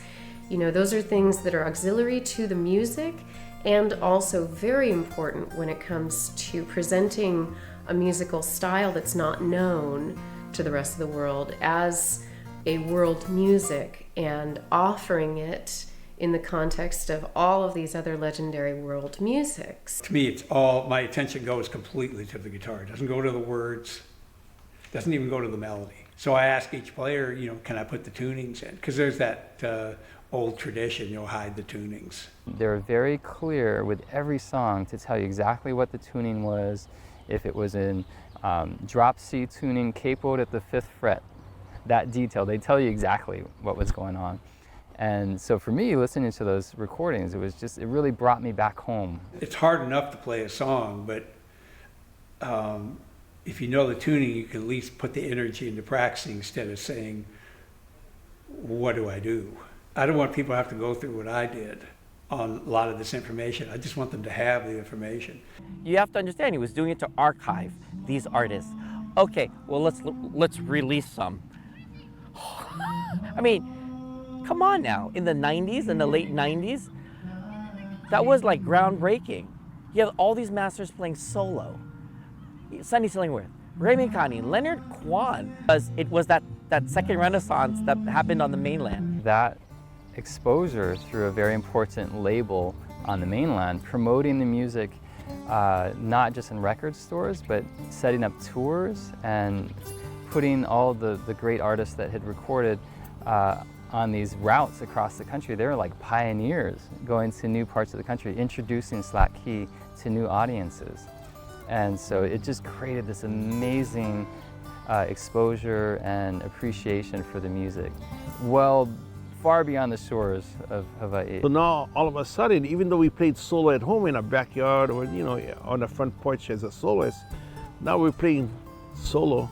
S17: You know, those are things that are auxiliary to the music and also very important when it comes to presenting a musical style that's not known to the rest of the world as a world music and offering it in the context of all of these other legendary world musics.
S7: To me, it's all, my attention goes completely to the guitar. It doesn't go to the words, doesn't even go to the melody. So I ask each player, you know, can I put the tunings in? Because there's that old tradition, you'll hide the tunings.
S4: They're very clear with every song to tell you exactly what the tuning was, if it was in drop C tuning, capoed at the 5th fret, that detail, they tell you exactly what was going on. And so for me, listening to those recordings, it really brought me back home.
S7: It's hard enough to play a song, but if you know the tuning, you can at least put the energy into practicing instead of saying, what do I do? I don't want people to have to go through what I did on a lot of this information. I just want them to have the information.
S5: You have to understand, he was doing it to archive these artists. Okay, well, let's release some. I mean, come on now, in the 90s, in the late 90s, that was like groundbreaking. You have all these masters playing solo. Sonny Sillingworth, Raymond Connie, Leonard Kwan. It was that second renaissance that happened on the mainland.
S4: That exposure through a very important label on the mainland, promoting the music not just in record stores, but setting up tours and putting all the great artists that had recorded on these routes across the country. They were like pioneers going to new parts of the country, introducing Slack Key to new audiences. And so it just created this amazing exposure and appreciation for the music, well far beyond the shores of Hawaii.
S1: So now, all of a sudden, even though we played solo at home in our backyard or, you know, on the front porch as a soloist, now we're playing solo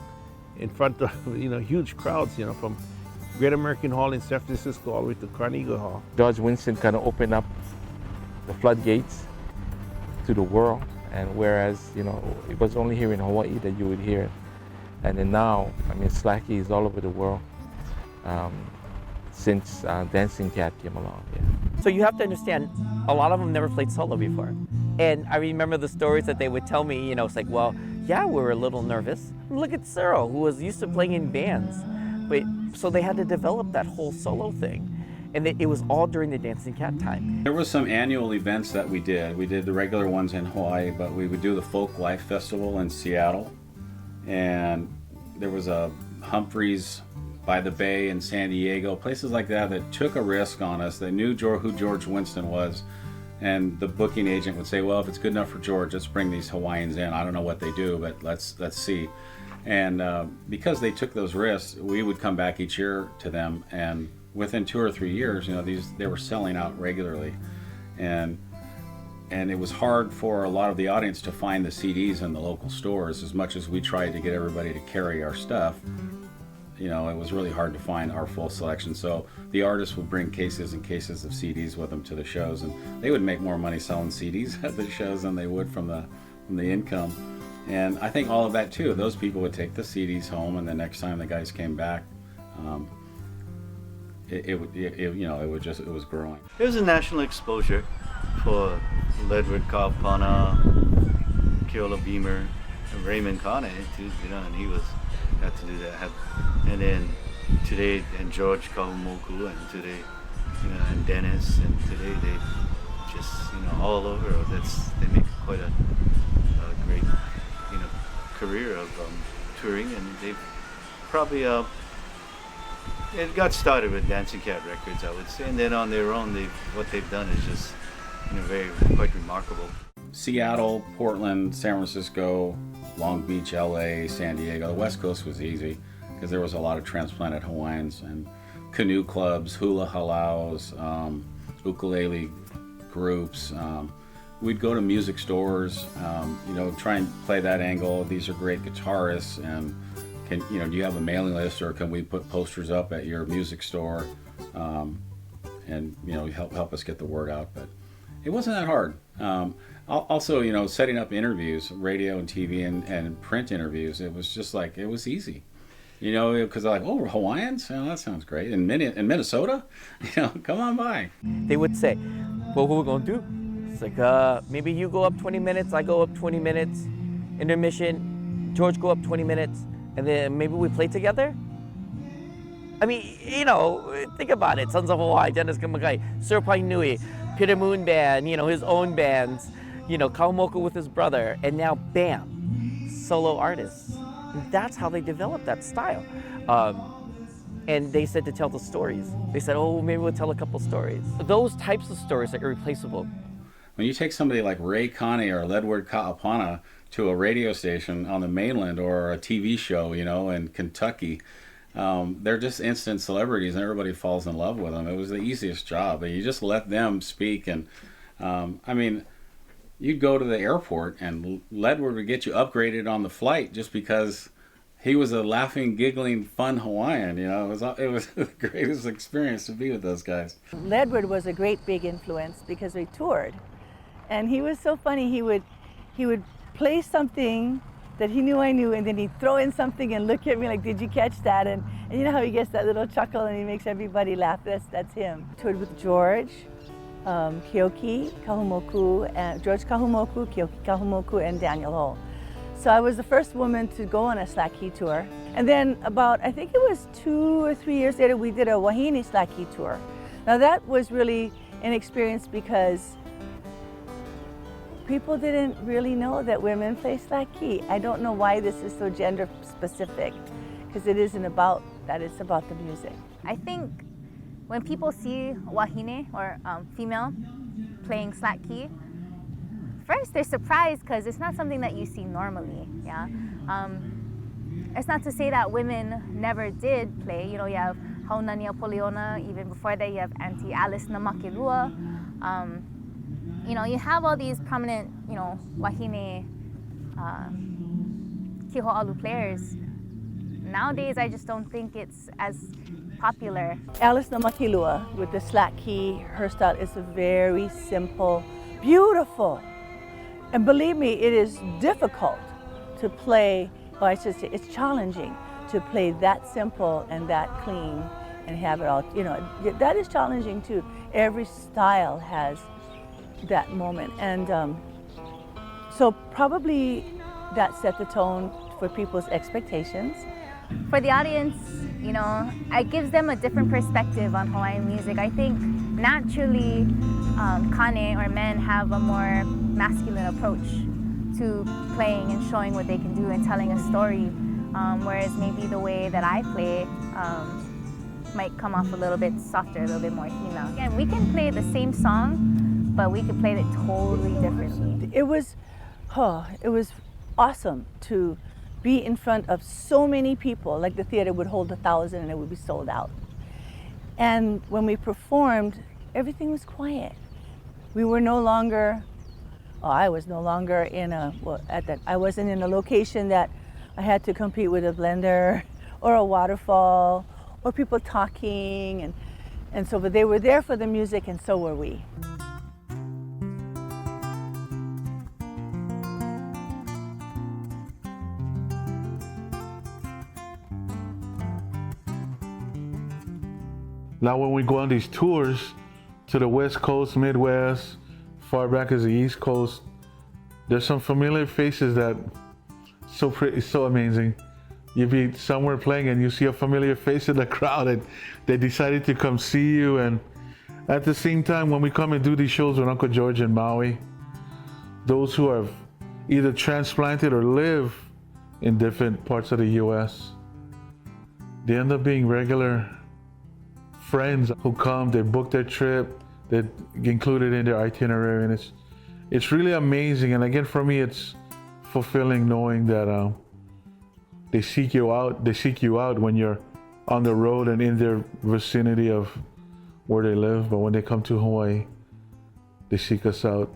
S1: in front of, you know, huge crowds, you know, from Great American Hall in San Francisco all the way to Carnegie Hall.
S3: George Winston kind of opened up the floodgates to the world, and whereas, you know, it was only here in Hawaii that you would hear it. And then now, I mean, Slack Key is all over the world since Dancing Cat came along. Yeah.
S5: So you have to understand, a lot of them never played solo before. And I remember the stories that they would tell me, you know, it's like, well, yeah, we were a little nervous. Look at Cyril, who was used to playing in bands. But, so they had to develop that whole solo thing. And it was all during the Dancing Cat time.
S13: There was some annual events that we did. We did the regular ones in Hawaii, but we would do the Folk Life Festival in Seattle. And there was a Humphreys by the Bay in San Diego, places like that that took a risk on us. They knew who George Winston was. And the booking agent would say, well, if it's good enough for George, let's bring these Hawaiians in. I don't know what they do, but let's see. And because they took those risks, we would come back each year to them, and within 2 or 3 years, you know, they were selling out regularly, and it was hard for a lot of the audience to find the CDs in the local stores. As much as we tried to get everybody to carry our stuff, you know, it was really hard to find our full selection. So the artists would bring cases and cases of CDs with them to the shows, and they would make more money selling CDs at the shows than they would from the income. And I think all of that too, those people would take the CDs home, and the next time the guys came back, it was growing.
S12: It was a national exposure for Ledward Kaupana, Keola Beamer, and Raymond Kane too, you know, and he had to do that. And then today, and George Kahumoku, and today, you know, and Dennis, and today they just, you know, all over. They make quite a great, you know, career of touring, and they've probably it got started with Dancing Cat Records, I would say, and then on their own, what they've done is just, you know, quite remarkable.
S13: Seattle, Portland, San Francisco, Long Beach, LA, San Diego. The West Coast was easy because there was a lot of transplanted Hawaiians and canoe clubs, hula halaus, ukulele groups. We'd go to music stores, try and play that angle. These are great guitarists, and do you have a mailing list, or can we put posters up at your music store, and help us get the word out? But it wasn't that hard. Also, setting up interviews, radio and TV and print interviews, it was just like, it was easy. Because they're like, oh, we're Hawaiians? Oh, that sounds great. In Minnesota? Come on by.
S5: They would say, well, what are we going to do? It's like, maybe you go up 20 minutes, I go up 20 minutes, intermission, George go up 20 minutes, and then maybe we play together? I mean, think about it. Sons of Hawaii, Dennis Kamagai, Sir Painui, Peter Moon Band, his own bands, Kahumoku with his brother, and now bam, solo artists. And that's how they developed that style. And they said to tell the stories. They said, oh, maybe we'll tell a couple stories. Those types of stories are irreplaceable.
S13: When you take somebody like Ray Kane or Ledward Ka'apana to a radio station on the mainland or a TV show, in Kentucky, they're just instant celebrities and everybody falls in love with them. It was the easiest job. You just let them speak. And you'd go to the airport and Ledward would get you upgraded on the flight just because he was a laughing, giggling, fun Hawaiian. It was the greatest experience to be with those guys.
S6: Ledward was a great big influence because we toured. And he was so funny. He would play something that he knew I knew, and then he'd throw in something and look at me like, did you catch that? And you know how he gets that little chuckle and he makes everybody laugh? That's him. Toured with George, Keoki Kahumoku, and George Kahumoku, Keoki Kahumoku, and Daniel Ho. So I was the first woman to go on a Slack Key tour. And then I think it was 2 or 3 years later, we did a Wahine Slack Key tour. Now that was really an experience because people didn't really know that women play Slack Key. I don't know why this is so gender specific, because it isn't about that, it's about the music.
S9: I think when people see wahine or female playing Slack Key, first they're surprised because it's not something that you see normally. Yeah, it's not to say that women never did play. You have Haunania Poliona. Even before that, you have Auntie Alice Namakilua. You have all these prominent, wahine kiho'alu players. Nowadays, I just don't think it's as popular.
S6: Alice Namakilua with the Slack Key, her style is very simple, beautiful. And believe me, it is difficult to play, or I should say, it's challenging to play that simple and that clean and have it all, that is challenging too. Every style has that moment. And so probably that set the tone for people's expectations.
S9: For the audience, it gives them a different perspective on Hawaiian music. I think naturally kane or men have a more masculine approach to playing and showing what they can do and telling a story, whereas maybe the way that I play might come off a little bit softer, a little bit more hina. Again, we can play the same song, but we could play it totally differently.
S6: It was awesome to be in front of so many people. Like the theater would hold 1,000 and it would be sold out. And when we performed, everything was quiet. We were no longer, I was no longer in I wasn't in a location that I had to compete with a blender or a waterfall or people talking. And so, but they were there for the music and so were we.
S2: Now when we go on these tours to the West Coast, Midwest, far back as the East Coast, there's some familiar faces that so amazing. You'd be somewhere playing and you see a familiar face in the crowd and they decided to come see you. And at the same time, when we come and do these shows with Uncle George in Maui, those who have either transplanted or live in different parts of the US, they end up being regular friends who come, they book their trip, they include it in their itinerary, and it's really amazing. And again, for me, it's fulfilling knowing that they seek you out. They seek you out when you're on the road and in their vicinity of where they live. But when they come to Hawaii, they seek us out.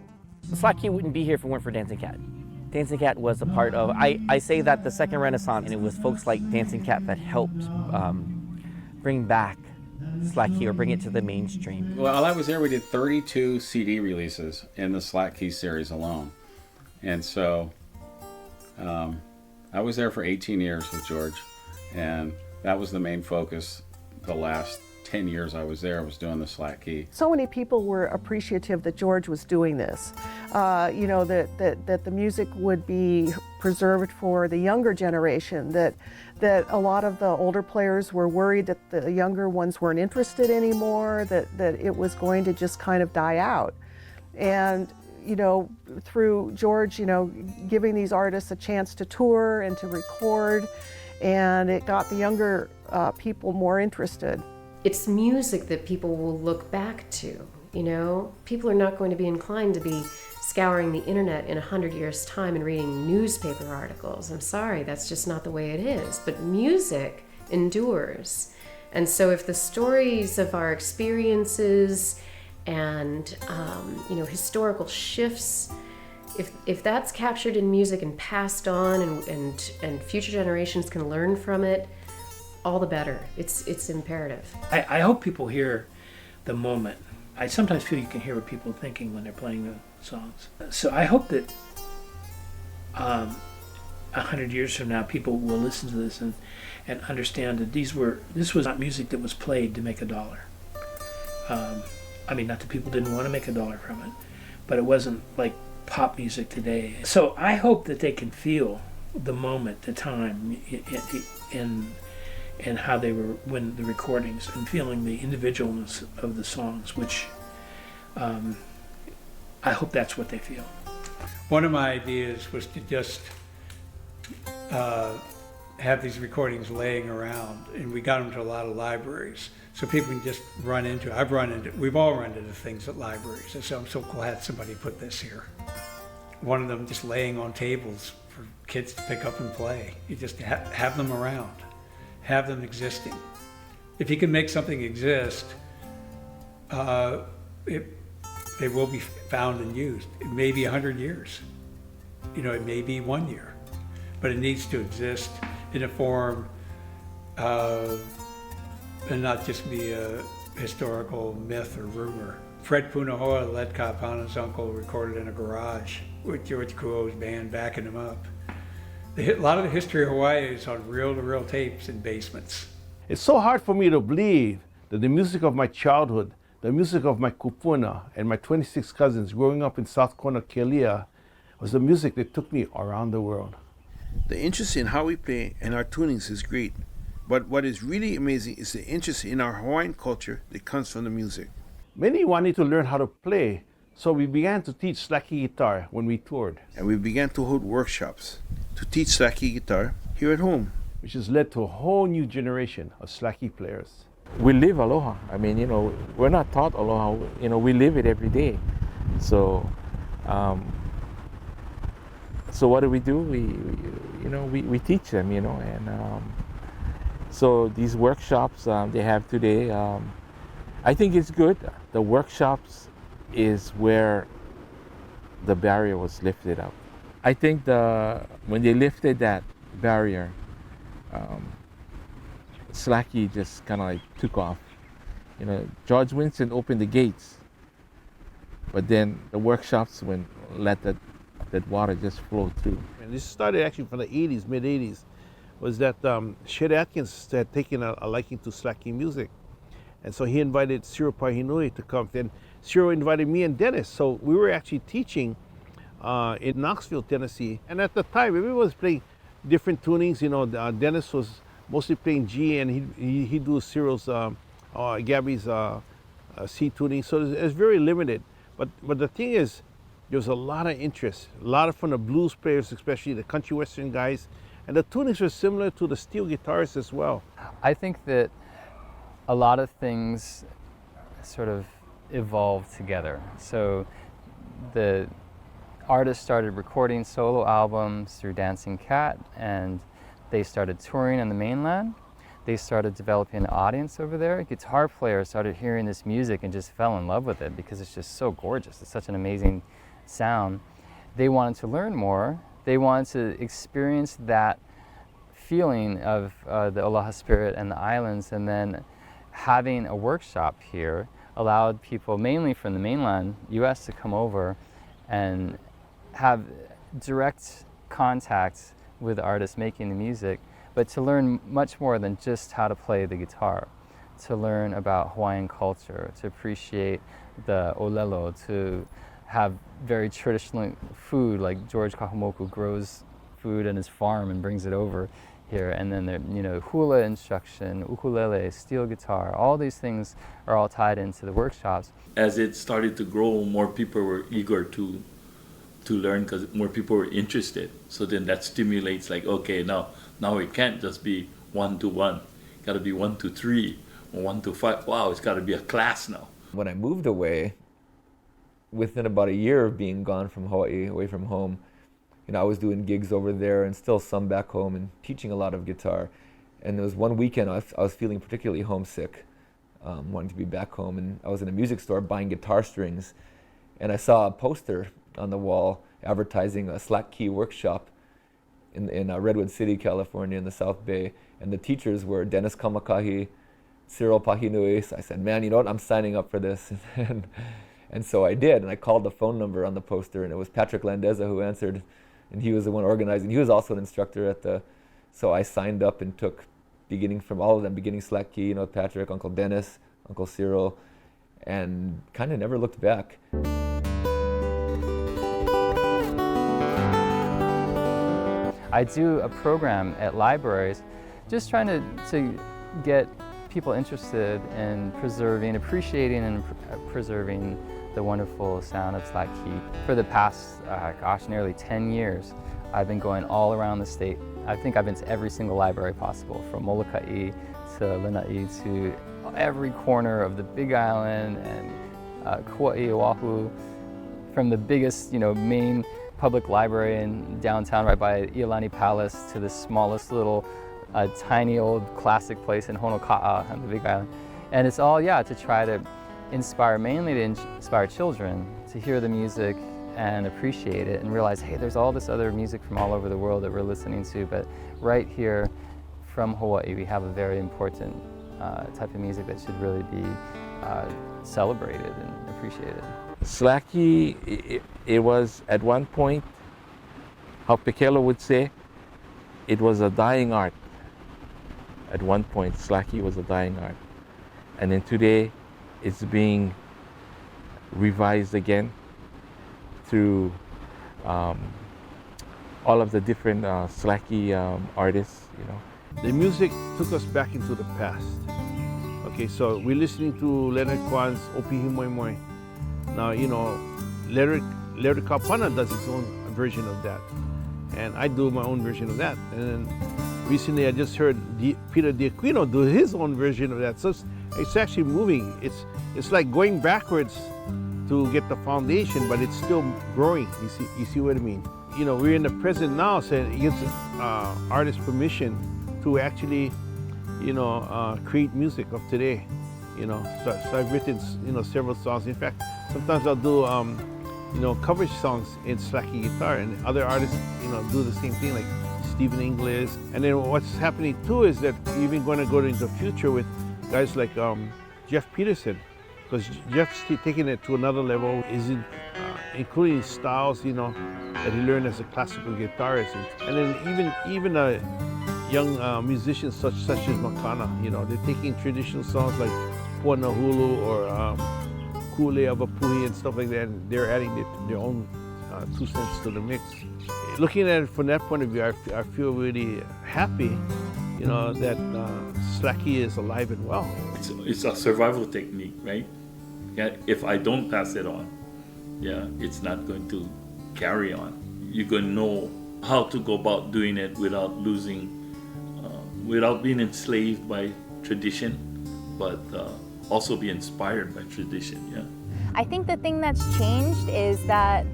S5: Slack Key wouldn't be here if it weren't for Dancing Cat. Dancing Cat was a part of, I say that the second Renaissance, and it was folks like Dancing Cat that helped bring back Slack Key or bring it to the mainstream.
S13: While I was there, we did 32 CD releases in the Slack Key series alone. And so I was there for 18 years with George, and that was the main focus. The last 10 years I was there, I was doing the Slack Key.
S16: So many people were appreciative that George was doing this. You know, that the music would be preserved for the younger generation, that a lot of the older players were worried that the younger ones weren't interested anymore, that it was going to just kind of die out. And you know, through George, you know, giving these artists a chance to tour and to record, and it got the younger people more interested.
S17: It's music that people will look back to, you know? People are not going to be inclined to be scouring the internet in 100 years' time and reading newspaper articles. I'm sorry, that's just not the way it is. But music endures. And so if the stories of our experiences and you know, historical shifts, if that's captured in music and passed on and future generations can learn from it, all the better. It's imperative.
S14: I hope people hear the moment. I sometimes feel you can hear what people are thinking when they're playing the songs. So I hope that 100 years from now, people will listen to this and understand that this was not music that was played to make a dollar. I mean, not that people didn't want to make a dollar from it, but it wasn't like pop music today. So I hope that they can feel the moment, the time, and how they were when the recordings, and feeling the individualness of the songs, which I hope that's what they feel.
S7: One of my ideas was to just have these recordings laying around, and we got them to a lot of libraries, so people can just run into. We've all run into things at libraries, and so I'm so glad somebody put this here. One of them just laying on tables for kids to pick up and play. You just have them around. Have them existing. If you can make something exist, they will be found and used. It may be 100 years. You know, it may be 1 year, but it needs to exist in a form and not just be a historical myth or rumor. Fred Punahoa, Led Kapana's uncle, recorded in a garage with George Kuo's band backing him up. A lot of the history of Hawaii is on reel-to-reel tapes in basements.
S1: It's so hard for me to believe that the music of my childhood, the music of my kupuna and my 26 cousins growing up in South Kona, Kelia, was the music that took me around the world. The interest in how we play and our tunings is great, but what is really amazing is the interest in our Hawaiian culture that comes from the music. Many wanted to learn how to play, so we began to teach Slack Key guitar when we toured. And we began to hold workshops to teach Slack Key guitar here at home, which has led to a whole new generation of Slack Key players.
S3: We live aloha. I mean, you know, we're not taught aloha. You know, we live it every day. So, so what do? We teach them. You know, and so these workshops they have today, I think it's good. The workshops is where the barrier was lifted up. I think when they lifted that barrier, Slack Key just kind of like took off. You know, George Winston opened the gates, but then the workshops let that water just flow through.
S1: And this started actually from the 80s, mid 80s, was that Shed Atkins had taken a liking to Slack Key music. And so he invited Ciro Pahinui to come. Then Ciro invited me and Dennis. So we were actually teaching in Knoxville, Tennessee. And at the time, everyone was playing different tunings. You know, Dennis was mostly playing G, and he'd do Ciro's, Gabby's C tuning. So it was very limited. But the thing is, there was a lot of interest, a lot of from the blues players, especially the country western guys. And the tunings were similar to the steel guitarists as well.
S4: I think that a lot of things sort of evolve together. So the artists started recording solo albums through Dancing Cat, and they started touring on the mainland. They started developing an audience over there. Guitar players started hearing this music and just fell in love with it because it's just so gorgeous. It's such an amazing sound. They wanted to learn more. They wanted to experience that feeling of the Aloha spirit and the islands, and then having a workshop here allowed people mainly from the mainland US to come over and have direct contact with the artists making the music, but to learn much more than just how to play the guitar, to learn about Hawaiian culture, to appreciate the olelo, to have very traditional food, like George Kahumoku grows food in his farm and brings it over here, and then there, hula instruction, ukulele, steel guitar, all these things are all tied into the workshops.
S10: As it started to grow, more people were eager to learn because more people were interested. So then that stimulates, like, okay, now it can't just be 1-to-1. It's got to be 1-to-3 or 1-to-5. Wow, it's got to be a class now.
S8: When I moved away, within about a year of being gone from Hawaii, away from home, I was doing gigs over there and still some back home and teaching a lot of guitar. And there was one weekend I was feeling particularly homesick, wanting to be back home. And I was in a music store buying guitar strings, and I saw a poster on the wall advertising a Slack Key workshop in Redwood City, California, in the South Bay. And the teachers were Dennis Kamakahi, Cyril Pahinui. So I said, man, you know what? I'm signing up for this. And so I did, and I called the phone number on the poster, and it was Patrick Landeza who answered. And he was the one organizing. He was also an instructor so I signed up and took, beginning Slack Key, Patrick, Uncle Dennis, Uncle Cyril, and kind of never looked back.
S4: I do a program at libraries, just trying to get people interested in appreciating and preserving the wonderful sound of Slack Key. For the past, nearly 10 years, I've been going all around the state. I think I've been to every single library possible, from Molokai to Lanai to every corner of the Big Island and Kauai, Oahu, from the biggest, main public library in downtown right by Iolani Palace to the smallest little tiny old classic place in Honoka'a on the Big Island. And it's all, to try to mainly to inspire children to hear the music and appreciate it and realize, hey, there's all this other music from all over the world that we're listening to, but right here from Hawaii, we have a very important type of music that should really be celebrated and appreciated.
S3: Slack Key, it was at one point, how Pekelo would say, it was a dying art. At one point, Slack Key was a dying art. And then today, it's being revised again through all of the different Slack Key artists,
S1: The music took us back into the past. Okay, so we're listening to Leonard Kwan's Opihi Moi Moi. Now, Leonard Kapana does his own version of that. And I do my own version of that. And then recently I just heard Peter D'Aquino do his own version of that. So it's actually moving. It's like going backwards to get the foundation, but it's still growing. You see what I mean? We're in the present now, so it gives artists permission to actually, create music of today. So I've written, several songs. In fact, sometimes I'll do, cover songs in Slack Key guitar, and other artists, do the same thing, like Stephen Inglis. And then what's happening too is that we're even going to go into the future with guys like Jeff Peterson, because Jeff's taking it to another level, including styles, that he learned as a classical guitarist. And then even young musicians such as Makana, they're taking traditional songs like Puanahulu or Kule of Apuhi and stuff like that, and they're adding their own 2 cents to the mix. Looking at it from that point of view, I feel really happy, that Slack Key is alive and well.
S10: It's a survival technique, right? Yeah, if I don't pass it on, it's not going to carry on. You're going to know how to go about doing it without without being enslaved by tradition, but also be inspired by tradition,
S9: I think the thing that's changed is that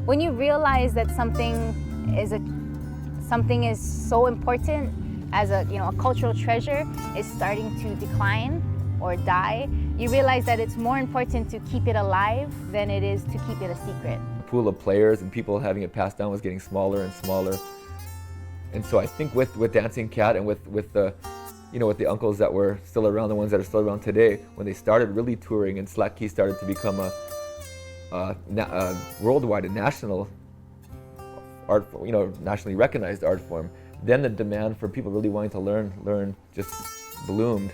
S9: when you realize that something is so important as a cultural treasure is starting to decline or die, you realize that it's more important to keep it alive than it is to keep it a secret.
S8: The pool of players and people having it passed down was getting smaller and smaller. And so I think with Dancing Cat and with the uncles that were still around, the ones that are still around today, when they started really touring and Slack Key started to become a worldwide and national art, nationally recognized art form, then the demand for people really wanting to learn just bloomed.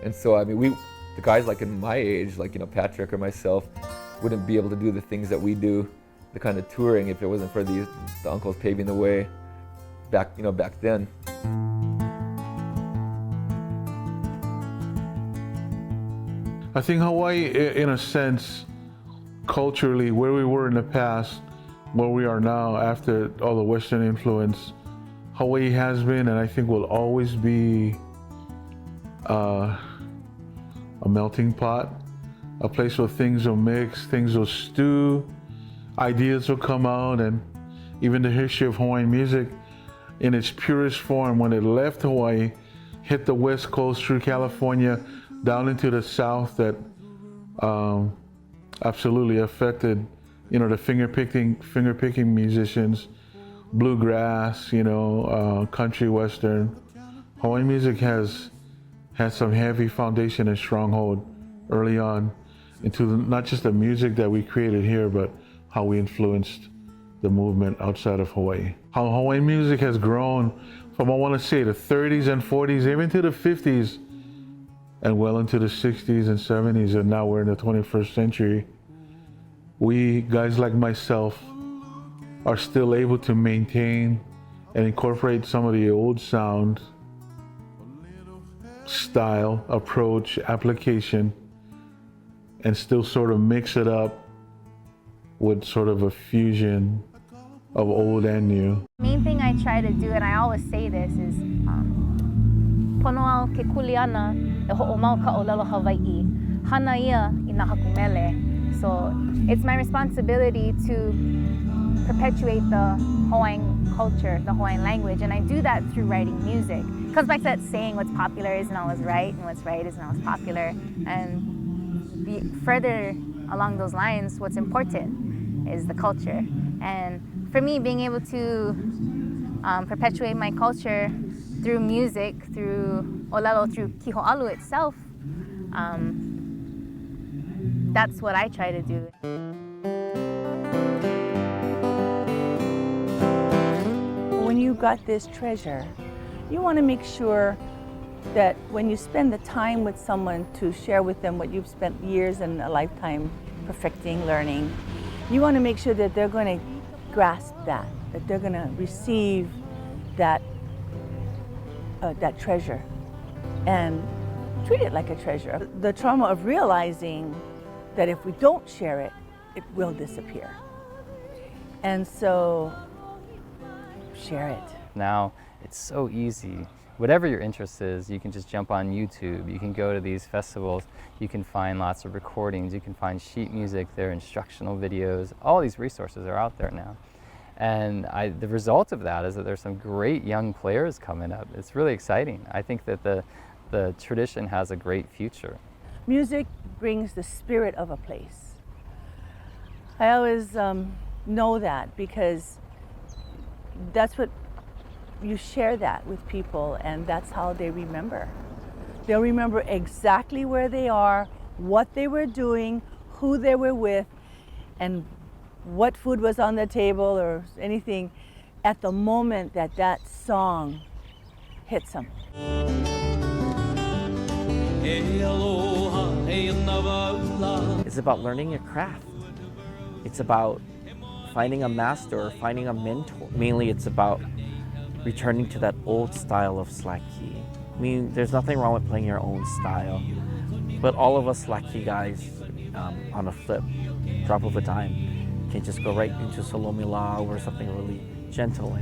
S8: And so, I mean, the guys like in my age, like, Patrick or myself, wouldn't be able to do the things that we do, the kind of touring, if it wasn't for the uncles paving the way back then.
S2: I think Hawaii, in a sense, culturally, where we were in the past, where we are now after all the Western influence, Hawaii has been and I think will always be a melting pot, a place where things will mix, things will stew, ideas will come out, and even the history of Hawaiian music in its purest form, when it left Hawaii, hit the West Coast through California, down into the South, that absolutely affected, the finger-picking musicians, bluegrass, country western. Hawaiian music has some heavy foundation and stronghold early on into not just the music that we created here, but how we influenced the movement outside of Hawaii. How Hawaiian music has grown from, I want to say, the 30s and 40s, even to the 50s, and well into the 60s and 70s, and now we're in the 21st century. We, guys like myself, are still able to maintain and incorporate some of the old sound, style, approach, application, and still sort of mix it up with sort of a fusion of old and new.
S9: The main thing I try to do, and I always say this, is ponoa ke kuleana e ho'omau ka olelo Hawaii, hana ia I nā hakumele. So it's my responsibility to perpetuate the Hawaiian culture, the Hawaiian language, and I do that through writing music. It comes back to that saying, what's popular isn't always right, and what's right isn't always popular. And further along those lines, what's important is the culture. And for me, being able to perpetuate my culture through music, through olelo, through kiho'alu itself, that's what I try to do.
S6: When you got this treasure, you want to make sure that when you spend the time with someone to share with them what you've spent years and a lifetime perfecting, learning, you want to make sure that they're going to grasp that they're going to receive that treasure and treat it like a treasure. The trauma of realizing that if we don't share it, it will disappear. And so, share it.
S4: Now, it's so easy. Whatever your interest is, you can just jump on YouTube, you can go to these festivals, you can find lots of recordings, you can find sheet music, there are instructional videos, all these resources are out there now. And the result of that is that there's some great young players coming up. It's really exciting. I think that the tradition has a great future.
S6: Music brings the spirit of a place. I always know that because that's what you share that with people, and that's how they remember. They'll remember exactly where they are, what they were doing, who they were with, and what food was on the table or anything at the moment that that song hits them.
S5: It's about learning your craft. It's about finding a master or finding a mentor. Mainly it's about returning to that old style of Slack Key. I mean, there's nothing wrong with playing your own style, but all of us Slack Key guys, on a flip, drop of a dime, can just go right into Solomila or something really gentle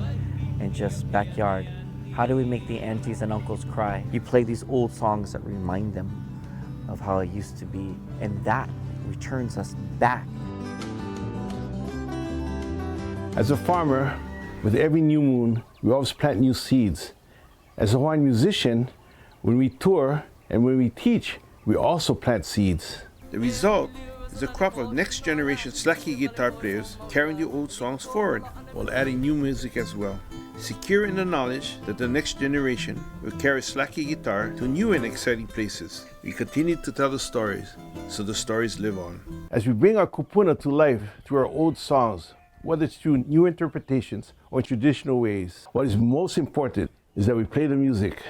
S5: and just backyard. How do we make the aunties and uncles cry? You play these old songs that remind them of how it used to be, and that returns us back.
S1: As a farmer, with every new moon, we always plant new seeds. As a Hawaiian musician, when we tour and when we teach, we also plant seeds. The result is a crop of next generation Slack Key guitar players carrying the old songs forward while adding new music as well. Secure in the knowledge that the next generation will carry Slack Key guitar to new and exciting places. We continue to tell the stories, so the stories live on. As we bring our kupuna to life through our old songs, whether it's through new interpretations or traditional ways, what is most important is that we play the music.